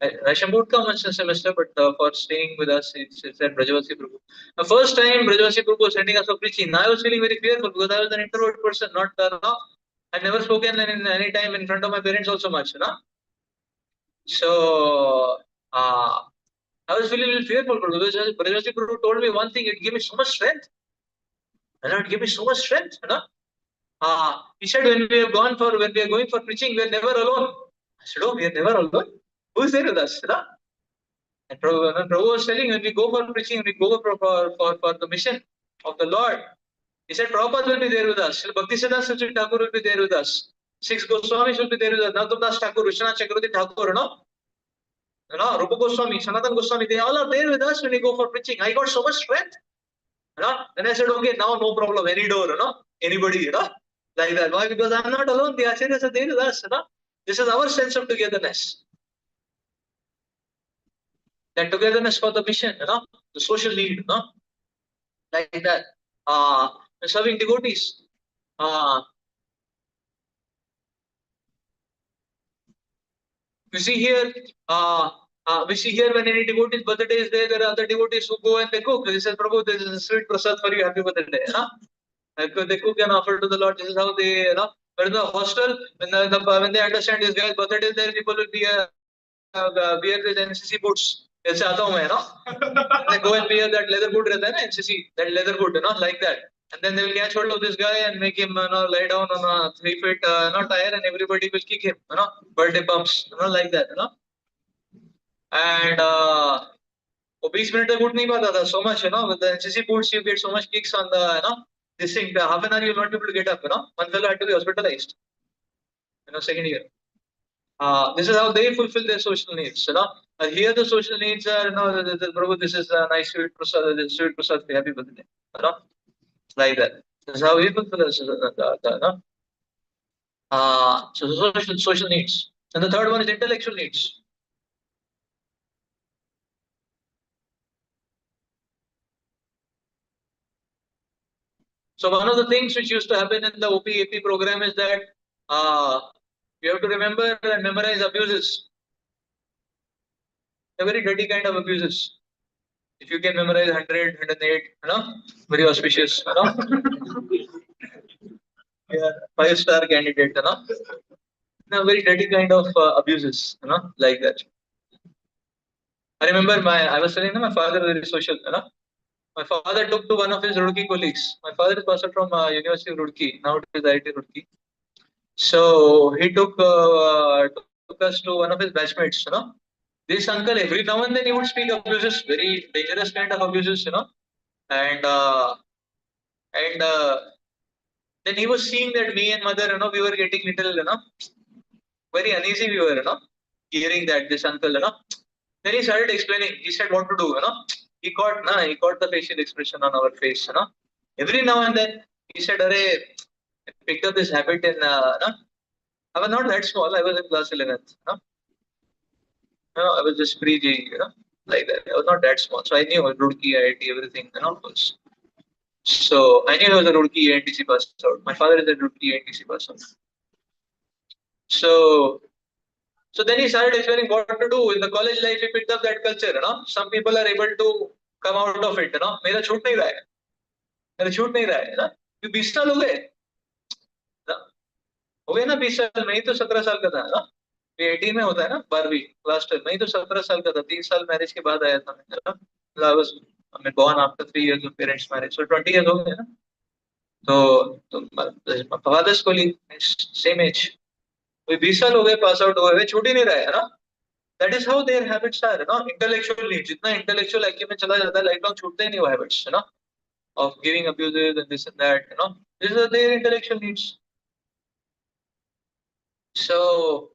Shambhu would come once a semester, but for staying with us, he said Brajavasi Prabhu. The first time Brajavasi Prabhu was sending us for preaching, I was feeling very fearful because I was an introvert person, not, I've never spoken in any time in front of my parents also much, So, I was feeling a little fearful because Brajavasi Prabhu told me one thing, it gave me so much strength. It gave me so much strength, He said, when we are going for preaching, we are never alone. I said, oh, we are never alone? Who is there with us, And Prabhu was telling, when we go for preaching, we go for the mission of the Lord. He said, Prabhupada will be there with us. Bhaktisiddhanta Saraswati Thakur will be there with us. 6 Goswamis will be there with us. Narottam Das Thakur, Vishwanath Chakravarti Thakur, Rupa Goswami, Sanatana Goswami, they all are there with us when we go for preaching. I got so much strength. Then I said, okay, now no problem, any door, anybody, like that. Why? Because I'm not alone. The acharyas are there with us, This is our sense of togetherness. That togetherness for the mission, the social need, like that. Serving devotees. We see here, when any devotee's birthday is there, there are other devotees who go and they cook. They say, Prabhu, this is a sweet prasad for you. Happy birthday. They cook and offer to the Lord. This is how they, But in the hostel, when they understand this guy's birthday is there, people will be wear these NCC boots. ऐसे आता हूँ मैं, They go and wear that leather boot रहता है ना, NCC, that leather boot, like that. And then they will catch hold of this guy and make him, lie down on a 3 feet, tire, and everybody will kick him, birthday bumps, like that, And वो 20 minute तक उठ नहीं पाता था, so much, with the NCC boots you get so much kicks on the, this thing. Half an hour you will not be able to get up, One fellow had to be hospitalized, second year. This is how they fulfill their social needs, Here the social needs are, Prabhu, this is a nice sweet prasad, happy birthday, like that. This is how we fulfill so the social needs. And the third one is intellectual needs. So one of the things which used to happen in the OP-AP program is that you have to remember and memorize abuses. A very dirty kind of abuses. If you can memorize 100, 108, very auspicious, yeah, 5-star candidate, very dirty kind of abuses, like that. I remember I was telling my father is very social, My father took to one of his Roorkee colleagues. My father is passed from University of Roorkee. Now it is IIT Roorkee. So he took us to one of his batchmates, This uncle, every now and then he would speak abuses, very dangerous kind of abuses, And and then he was seeing that me and mother, we were getting little, very uneasy we were, hearing that this uncle, Then he started explaining. He said what to do, He caught the facial expression on our face, Every now and then he said, "Arey, I picked up this habit in, I was not that small. I was in class 11th, I was just pre-J, like that. I was not that small, so I knew Roorkee, IIT, everything, was. So I knew I was a Roorkee ANTC pass out. My father is a Roorkee ANTC pass out. So then he started explaining what to do in the college life. He picked up that culture, Some people are able to come out of it, मेरा छूट नहीं रहा है, मेरा छूट नहीं रहा है, 20 साल हो गए, हो गए ना 20 साल. मैं ही तो 17 साल का था, 18 में होता है ना 12वीं क्लास 12. मैं ही तो 17 साल का था. 3 साल मैरिज के बाद आया था मैं, I was born after 3 years of parents' marriage, so 20 years हो गए ना. तो फादर्स को सेम एज, 20 साल हो गए पास आउट हुए, छूट ही नहीं रहा है, That is how their habits are, intellectual needs. जितना intellectual IQ में चला जाता है, lifelong छूटते ही नहीं वो habits, of giving abuses and this and that, These are their intellectual needs. So,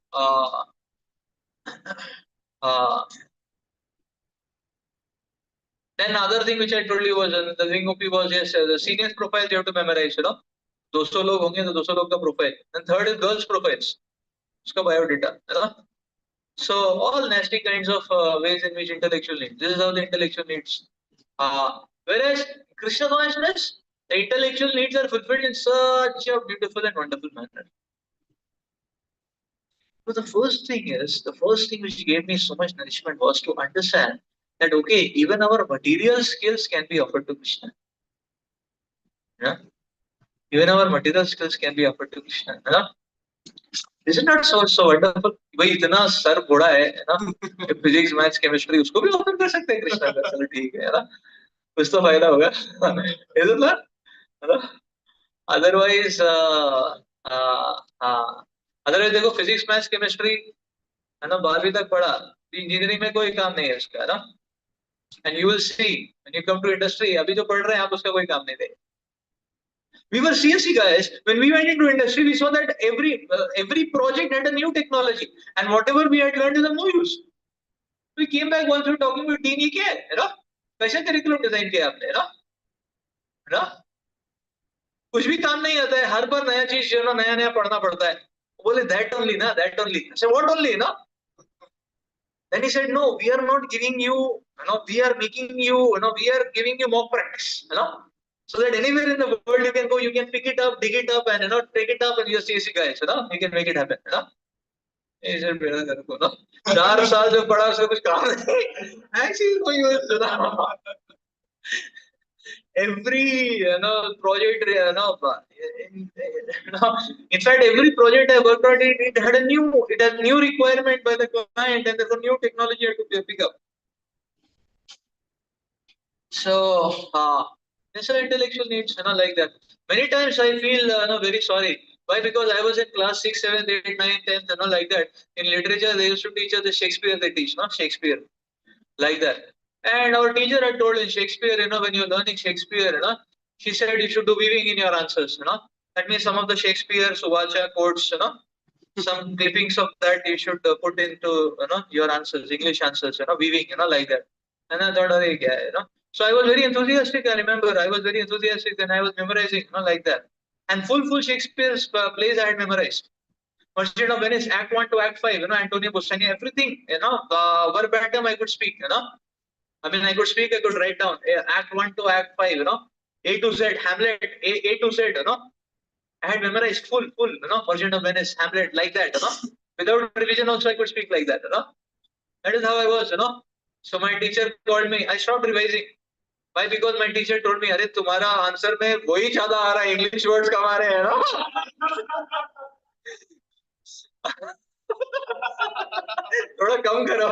then other thing which I told you was the thing OP was, yes, the seniors profile you have to memorize, 200 लोग होंगे तो 200 लोग का profile. And third is girls profiles, उसका biodata, So all nasty kinds of ways in which intellectual needs. This is how the intellectual needs. Whereas Krishna consciousness, the intellectual needs are fulfilled in such a beautiful and wonderful manner. So the first thing which gave me so much nourishment was to understand that okay, even our material skills can be offered to Krishna. Yeah? Even our material skills can be offered to Krishna. Is it not so wonderful? भाई इतना sir घोड़ा है ना, physics maths chemistry उसको भी offer कर सकते हैं कृष्णा का. चलो ठीक है ना, कुछ तो फायदा होगा. Is it not? Otherwise, otherwise देखो फिजिक्स मैथ्स केमिस्ट्री है ना, 12वीं तक पढ़ा, इंजीनियरिंग में कोई काम नहीं है उसका, ना. And you will see when you come to industry, अभी जो पढ़ रहे हैं आप उसका कोई काम नहीं देगा. We were CSE guys. When we went into industry, we saw that every project had a new technology, and whatever we had learned is of no use. We came back once we were talking with Dean, ये क्या है, कैसे curriculum design किया आपने, कुछ भी काम नहीं आता है, हर बार नया चीज जो ना नया नया पढ़ना पड़ता है। बोले दैट ओनली ना, दैट ओनली, अच्छा व्हाट ओनली ना। Then he said, no, we are not giving you, we are making we are giving you mock practice. So that anywhere in the world you can go, you can pick it up, dig it up, and take it up, and you're CSC guys, you can make it happen. He said, बेटा तेरे को ना 4 साल जो पढ़ा उसका कुछ काम नहीं, actually कोई every project in fact every project I worked on it had new requirement by the client, and there's a new technology I had to pick up. So these are intellectual needs, like that. Many times I feel very sorry. Why? Because I was in class 6, 7, 8, 9, 10, like that. In literature, they used to teach us the Shakespeare they teach, not Shakespeare, like that. And our teacher had told in Shakespeare, when you're learning Shakespeare, she said you should do weaving in your answers. That means some of the Shakespeare, Suvacha quotes, some clippings of that you should put into, your answers, English answers, weaving, like that. And I thought, okay, So I was very enthusiastic. I remember I was very enthusiastic, and I was memorizing, like that. And full Shakespeare's plays I had memorized. Merchant of Venice, Act 1 to Act 5, Antonio Buscemi, everything, verbatim I could speak. I mean, I could speak, I could write down Act 1 to Act 5, A to Z, Hamlet, A to Z. I had memorized full, Merchant of Venice, Hamlet, like that. Without revision also I could speak like that. That is how I was. So my teacher called me. I stopped revising. Why? Because my teacher told me, अरे तुम्हारा answer में वही ज्यादा आ रहा है, English words कम आ रहे हैं ना। थोड़ा कम करो।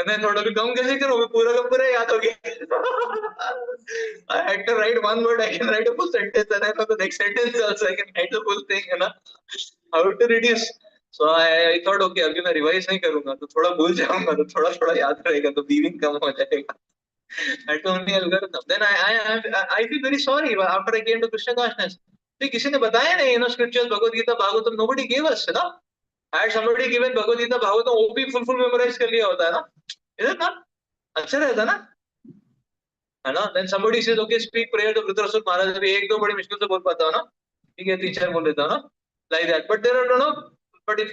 मैं थोड़ा भी कम कैसे करूँ, पूरा का पूरा याद हो गया। I had to write one word, I can write a full sentence, and I know the next sentence also I can write the full thing, how to reduce. So I thought, okay, अभी मैं revise नहीं करूंगा तो थोड़ा भूल जाऊंगा, तो थोड़ा थोड़ा याद रहेगा, तो वीविंग कम हो जाएगा। I told me algorithm. Then I feel very sorry after I came to Krishna consciousness. तो किसी ने बताया नहीं, scriptures, Bhagavad Gita, Bhagavatam, nobody gave us. Had somebody given Bhagavad Gita, Bhagavatam, वो भी full memorize कर लिया होता है ना, is it not? अच्छा रहता ना, है ना? Then somebody says, okay, speak prayer to Dhritarashtra Maharaj, अभी एक दो बड़ी मुश्किल से बोल पाता हूँ ना, ठीक है, 3-4 बोल लेता हूँ ना, like that. But there are but if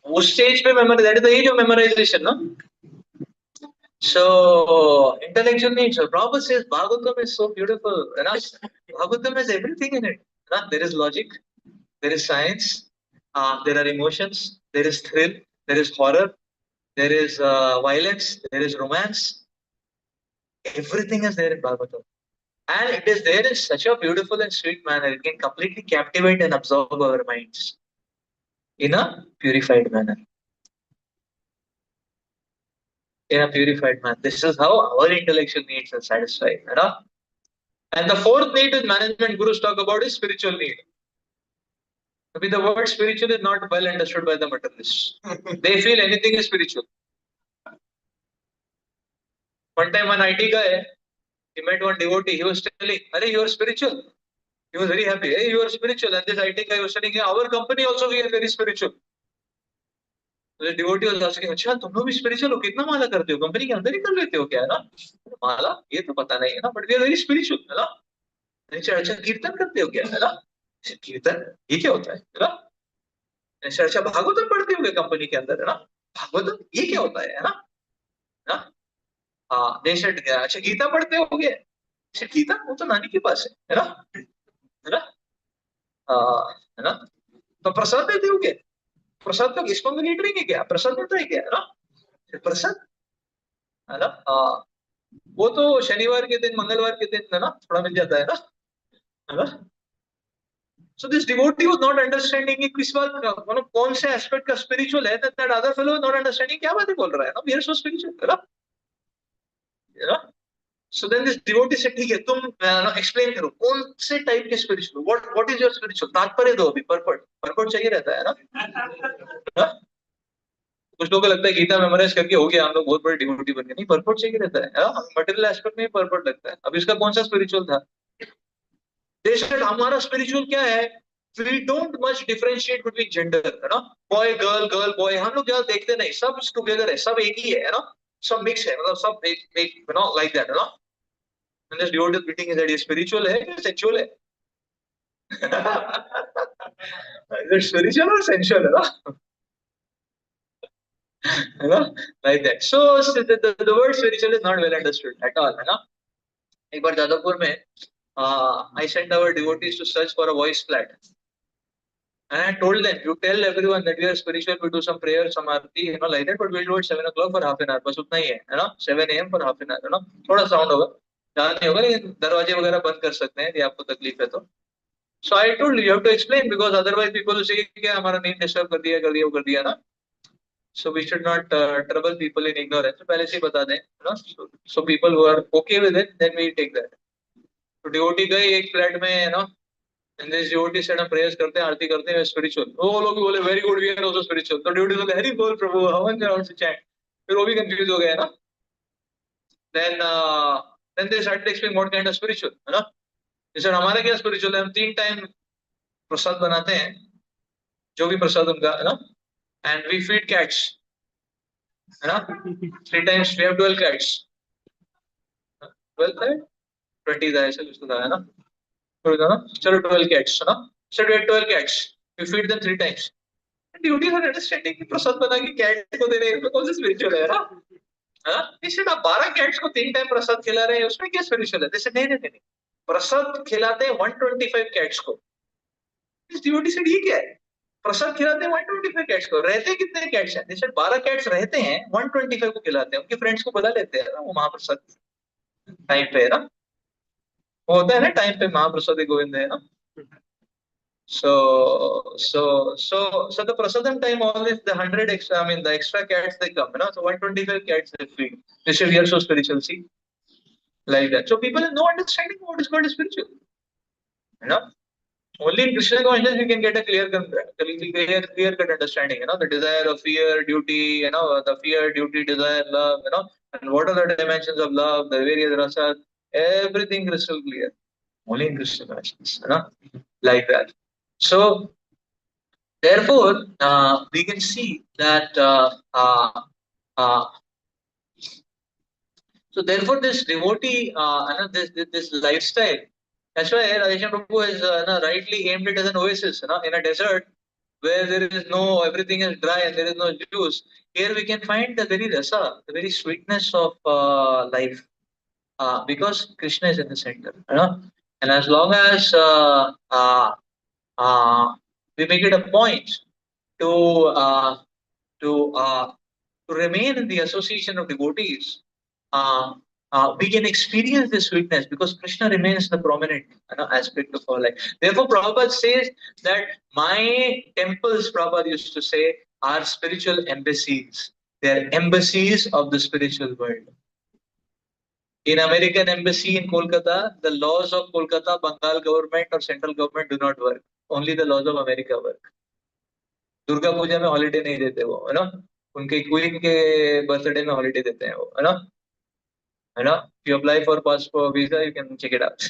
उस stage पे memory, that is the age of memorization, no? So intellectual nature. Prabhupada says Bhagavatam is so beautiful. Bhagavatam has everything in it. There is logic, there is science, there are emotions, there is thrill, there is horror, there is violence, there is romance. Everything is there in Bhagavatam. And it is there in such a beautiful and sweet manner. It can completely captivate and absorb our minds in a purified manner. In a purified manner. This is how our intellectual needs are satisfied. And the fourth need with management gurus talk about is spiritual need. Maybe the word spiritual is not well understood by the materialists. They feel anything is spiritual. One time one IT guy, he met one devotee, he was telling, "Arey, you are spiritual." He was very happy. Hey, you are spiritual. And this IT guy was telling, our company also we are very spiritual. So the devotee was asking, अच्छा तुम लोग भी spiritual हो, कितना माला करते हो, company के अंदर ही कर लेते हो क्या, है ना? माला ये तो पता नहीं है ना, but we are very spiritual, है ना? अच्छा कीर्तन करते हो क्या, है ना? कीर्तन ये क्या होता है ना? अच्छा भागवतम पढ़ते होंगे कंपनी के अंदर, है ना? भागवतम ये क्या होता है ना? ना? हाँ, देशट गया, अच्छा गीता पढ़ते होंगे, अच्छा गीता वो तो नानी के पास है ना? है ना? हाँ, है ना? तो प्रसाद देते हो क्या? प्रसाद का इसको मिलिट्री है क्या, प्रसाद देता है क्या, है ना? प्रसाद, है ना? हाँ, वो तो शनिवार के दिन, मंगलवार के दिन, है ना, थोड़ा मिल जाता है ना? So this devotee was not understanding कि किस बात का, कौन से एस्पेक्ट का स्पिरिचुअल है, that other fellow was not understanding क्या बातें बोल रहा है ना, we are so spiritual, है ना? So then this devotee said, ठीक है, तुम एक्सप्लेन करो कौन से टाइप के spiritual, what is your spiritual, तात्पर्य दो अभी, पर्पट चाहिए रहता है ना? कुछ लोगों को लगता है गीता मेमोराइज करके हो गया, हम लोग बहुत बड़े डिवोटी बन गए, नहीं, पर्पट चाहिए रहता है, मटेरियल एस्पेक्ट में पर्पट लगता है। अब इसका कौन सा स्पिरिचुअल था? देशट हमारा स्पिरिचुअल क्या है? We don't much differentiate between gender, है ना? बॉय गर्ल, गर्ल बॉय, हम लोग ज्यादा देखते नहीं, सब टुगेदर है, सब एक ही है ना? सब मिक्स है, मतलब सब एक लाइक दैट, है ना? And this devotee is beating his head. Is spiritual है या sexual है? Is it spiritual or sensual? You know, like that. So the word spiritual is not well understood at all. है ना? एक बार जादवपुर में I sent our devotees to search for a voice flat. And I told them, you tell everyone that we are spiritual, we do some prayer, some aarti, like that, but we'll do it 7 o'clock for half an hour. बस उतना ही है, 7 a.m. for half an hour, थोड़ा sound होगा, ज्यादा नहीं होगा, लेकिन दरवाजे वगैरह बंद कर सकते हैं यदि आपको तकलीफ है तो. So I told you have to explain because otherwise people will say कि हमारा नींद डिस्टर्ब कर दिया वो कर दिया ना. So we should not trouble people in ignorance. So पहले से ही बता दें, so people who are okay with it, then we take that. तो devotee गए एक फ्लैट में, and this devotee said हम प्रेयर्स करते हैं, आरती करते हैं, स्पिरिचुअल. वो लोग भी बोले very good, we are also spiritual. तो ड्यूटी बोले हरि बोल प्रभु, हवन राउंड से चैंट. फिर वो भी कंफ्यूज हो गया ना. then they started explaining what kind of spiritual, जैसे हमारे क्या स्पिरिचुअल है, हम 3 टाइम प्रसाद बनाते हैं, जो भी प्रसाद उनका है ना, एंड वी फीड कैट्स, है ना, 3 टाइम्स वी हैव 12 कैट्स, 12 है 20 है ऐसे कुछ था, है ना. चलो 12 cats, है ना. So we had 12 cats. We feed them 3 times. And duties are understanding कि प्रसाद बना के cat को दे रहे हैं, इसमें कौन सा spiritual है ना? हाँ? इससे आप 12 cats को 3 टाइम प्रसाद खिला रहे हैं, उसमें क्या spiritual है? जैसे नहीं. प्रसाद खिलाते हैं 125 cats को. इस devotee से ये क्या है? प्रसाद खिलाते हैं 125 cats को. रहते कितने cats हैं? जैसे 12 cats रहते हैं, 125 को खिलाते हैं. उनके friends को बुला लेते हैं ना, वो महाप्रसाद टाइम पे है ना. होता है ना टाइम पे महाप्रसाद गोविंद है ना. So the prasadam time always the 100 extra, I mean the extra cats they come, so 125 cats they feed. They say we are so spiritual, see, like that. So people have no understanding what is called spiritual, you know. Only in Krishna consciousness you can get a clear cut understanding, the desire of fear, duty, the fear, duty, desire, love, and what are the dimensions of love, the various rasas, everything crystal clear. Only in Krishna consciousness, like that. So therefore, we can see that so therefore this devotee, this lifestyle. That's why Radheshan Prabhu has rightly aimed it as an oasis, in a desert where there is no, everything is dry and there is no juice. Here we can find the very rasa, the very sweetness of life, because Krishna is in the center, and as long as we make it a point to uh, to uh, to remain in the association of devotees, we can experience this sweetness because Krishna remains the prominent aspect of our life. Therefore, Prabhupada says that my temples, Prabhupada used to say, are spiritual embassies. They are embassies of the spiritual world. In American embassy in Kolkata, the laws of Kolkata, Bengal government or central government do not work. Only the laws of America work. Durga Puja में holiday नहीं देते वो, है ना. उनके queen के birthday में holiday देते हैं वो, है ना. If you apply for passport visa, you can check it out.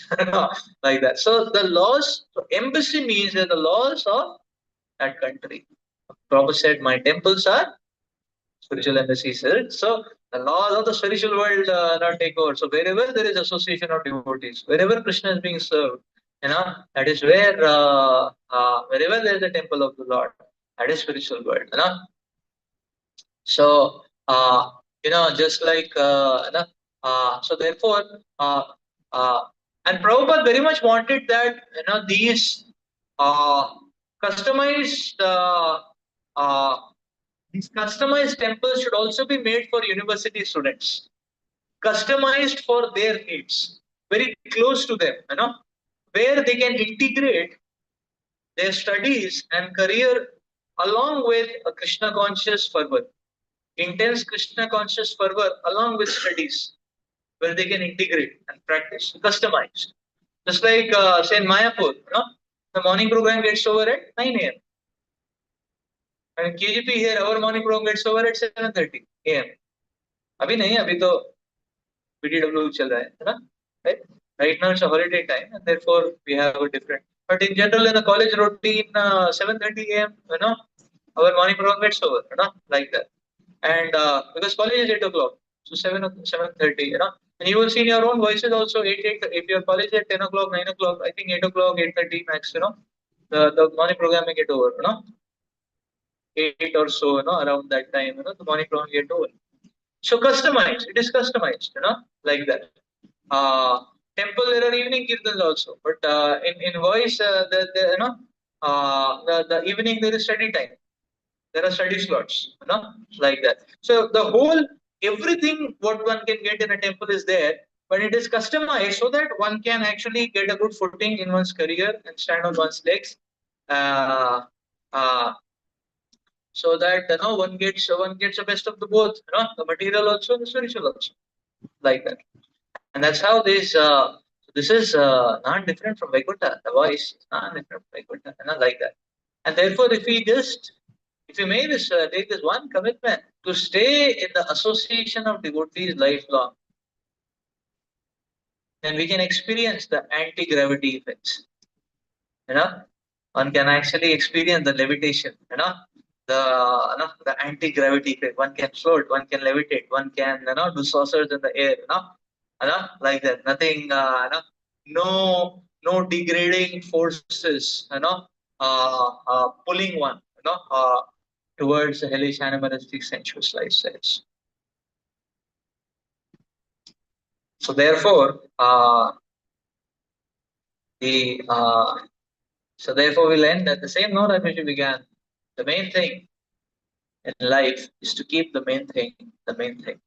Like that. So the laws, so embassy means that the laws of that country. Prabhupada said, my temples are spiritual embassies. So the laws of the spiritual world not take over. So wherever there is association of devotees, wherever Krishna is being served, that is where wherever there is a temple of the Lord, that is spiritual world. So just like so therefore and Prabhupada very much wanted that these customized these customized temples should also be made for university students, customized for their needs, very close to them, where they can integrate their studies and career along with a Krishna conscious fervor, intense Krishna conscious fervor along with studies, where they can integrate and practice, customized. Just like say in Mayapur, the morning program gets over at 9 a.m. And KGP here, our morning program gets over at 7:30 a.m. अभी नहीं, अभी तो PTW चल रहा है ना, right? Right now it's a holiday time, and therefore we have a different. But in general, in the college routine, 7:30 a.m. Our morning program gets over, like that. And because college is 8 o'clock, so 7:30, And you will see in your own voices also 8, if your college at 10 o'clock, 9 o'clock, I think 8 o'clock, 8:30 max, the morning programming get over, 8 or so, around that time, the morning programming get over. So customized, it is customized, like that. Uh, Temple there are evening kirtans also, but in voice, the evening there is study time. There are study slots, like that. So the whole everything what one can get in a temple is there, but it is customized so that one can actually get a good footing in one's career and stand on one's legs. Uh, uh, so that one gets the best of the both, the material also, the spiritual also, like that. And that's how this is not different from Vaikuntha. The voice is not different from Vaikuntha, like that. And therefore, if you may take this one commitment to stay in the association of devotees lifelong, then we can experience the anti-gravity effects. You know, one can actually experience the levitation. The anti-gravity effect. One can float, one can levitate, one can do saucers in the air. Like that. Nothing. No degrading forces. Pulling one. Towards the hellish animalistic sensuous lifestyles. So therefore, the so therefore we'll end at the same note at which we began. The main thing in life is to keep the main thing the main thing,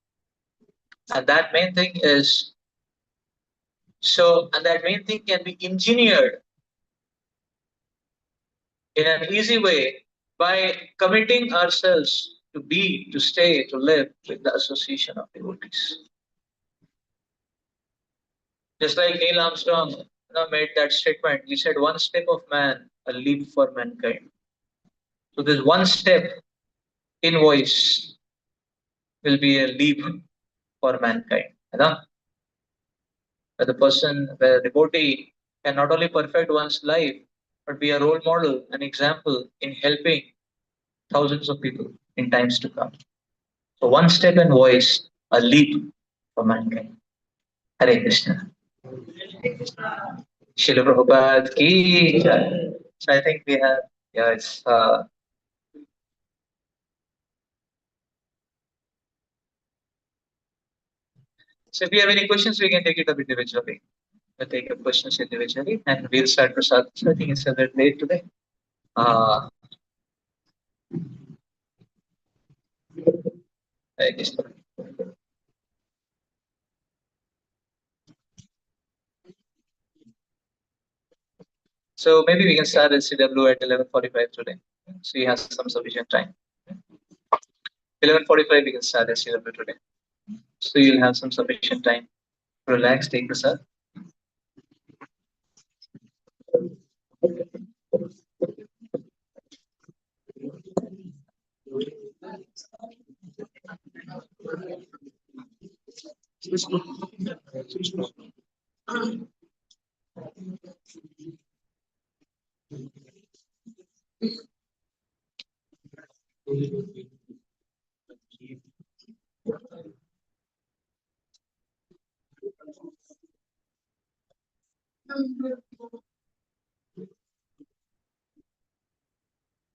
and that main thing is and that main thing can be engineered in an easy way by committing ourselves to stay, to live with the association of devotees. Just like Neil Armstrong made that statement, he said, "One step of man, a leap for mankind." So this one step in voice will be a leap for mankind. Where the devotee can not only perfect one's life, but be a role model, an example in helping thousands of people in times to come. So one step in voice, a leap for mankind. Hare Krishna. Srila Prabhupada ki jai. So I think we have, yeah, so if you have any questions, we can take it up individually. We'll take up questions individually and we'll start Prasad. So I think it's a bit late today. Uh, Hare Krishna. So maybe we can start SCW at 11:45 today. So you have some sufficient time. 11:45 we can start SCW today. So you'll have some sufficient time. Relax, take Prasad.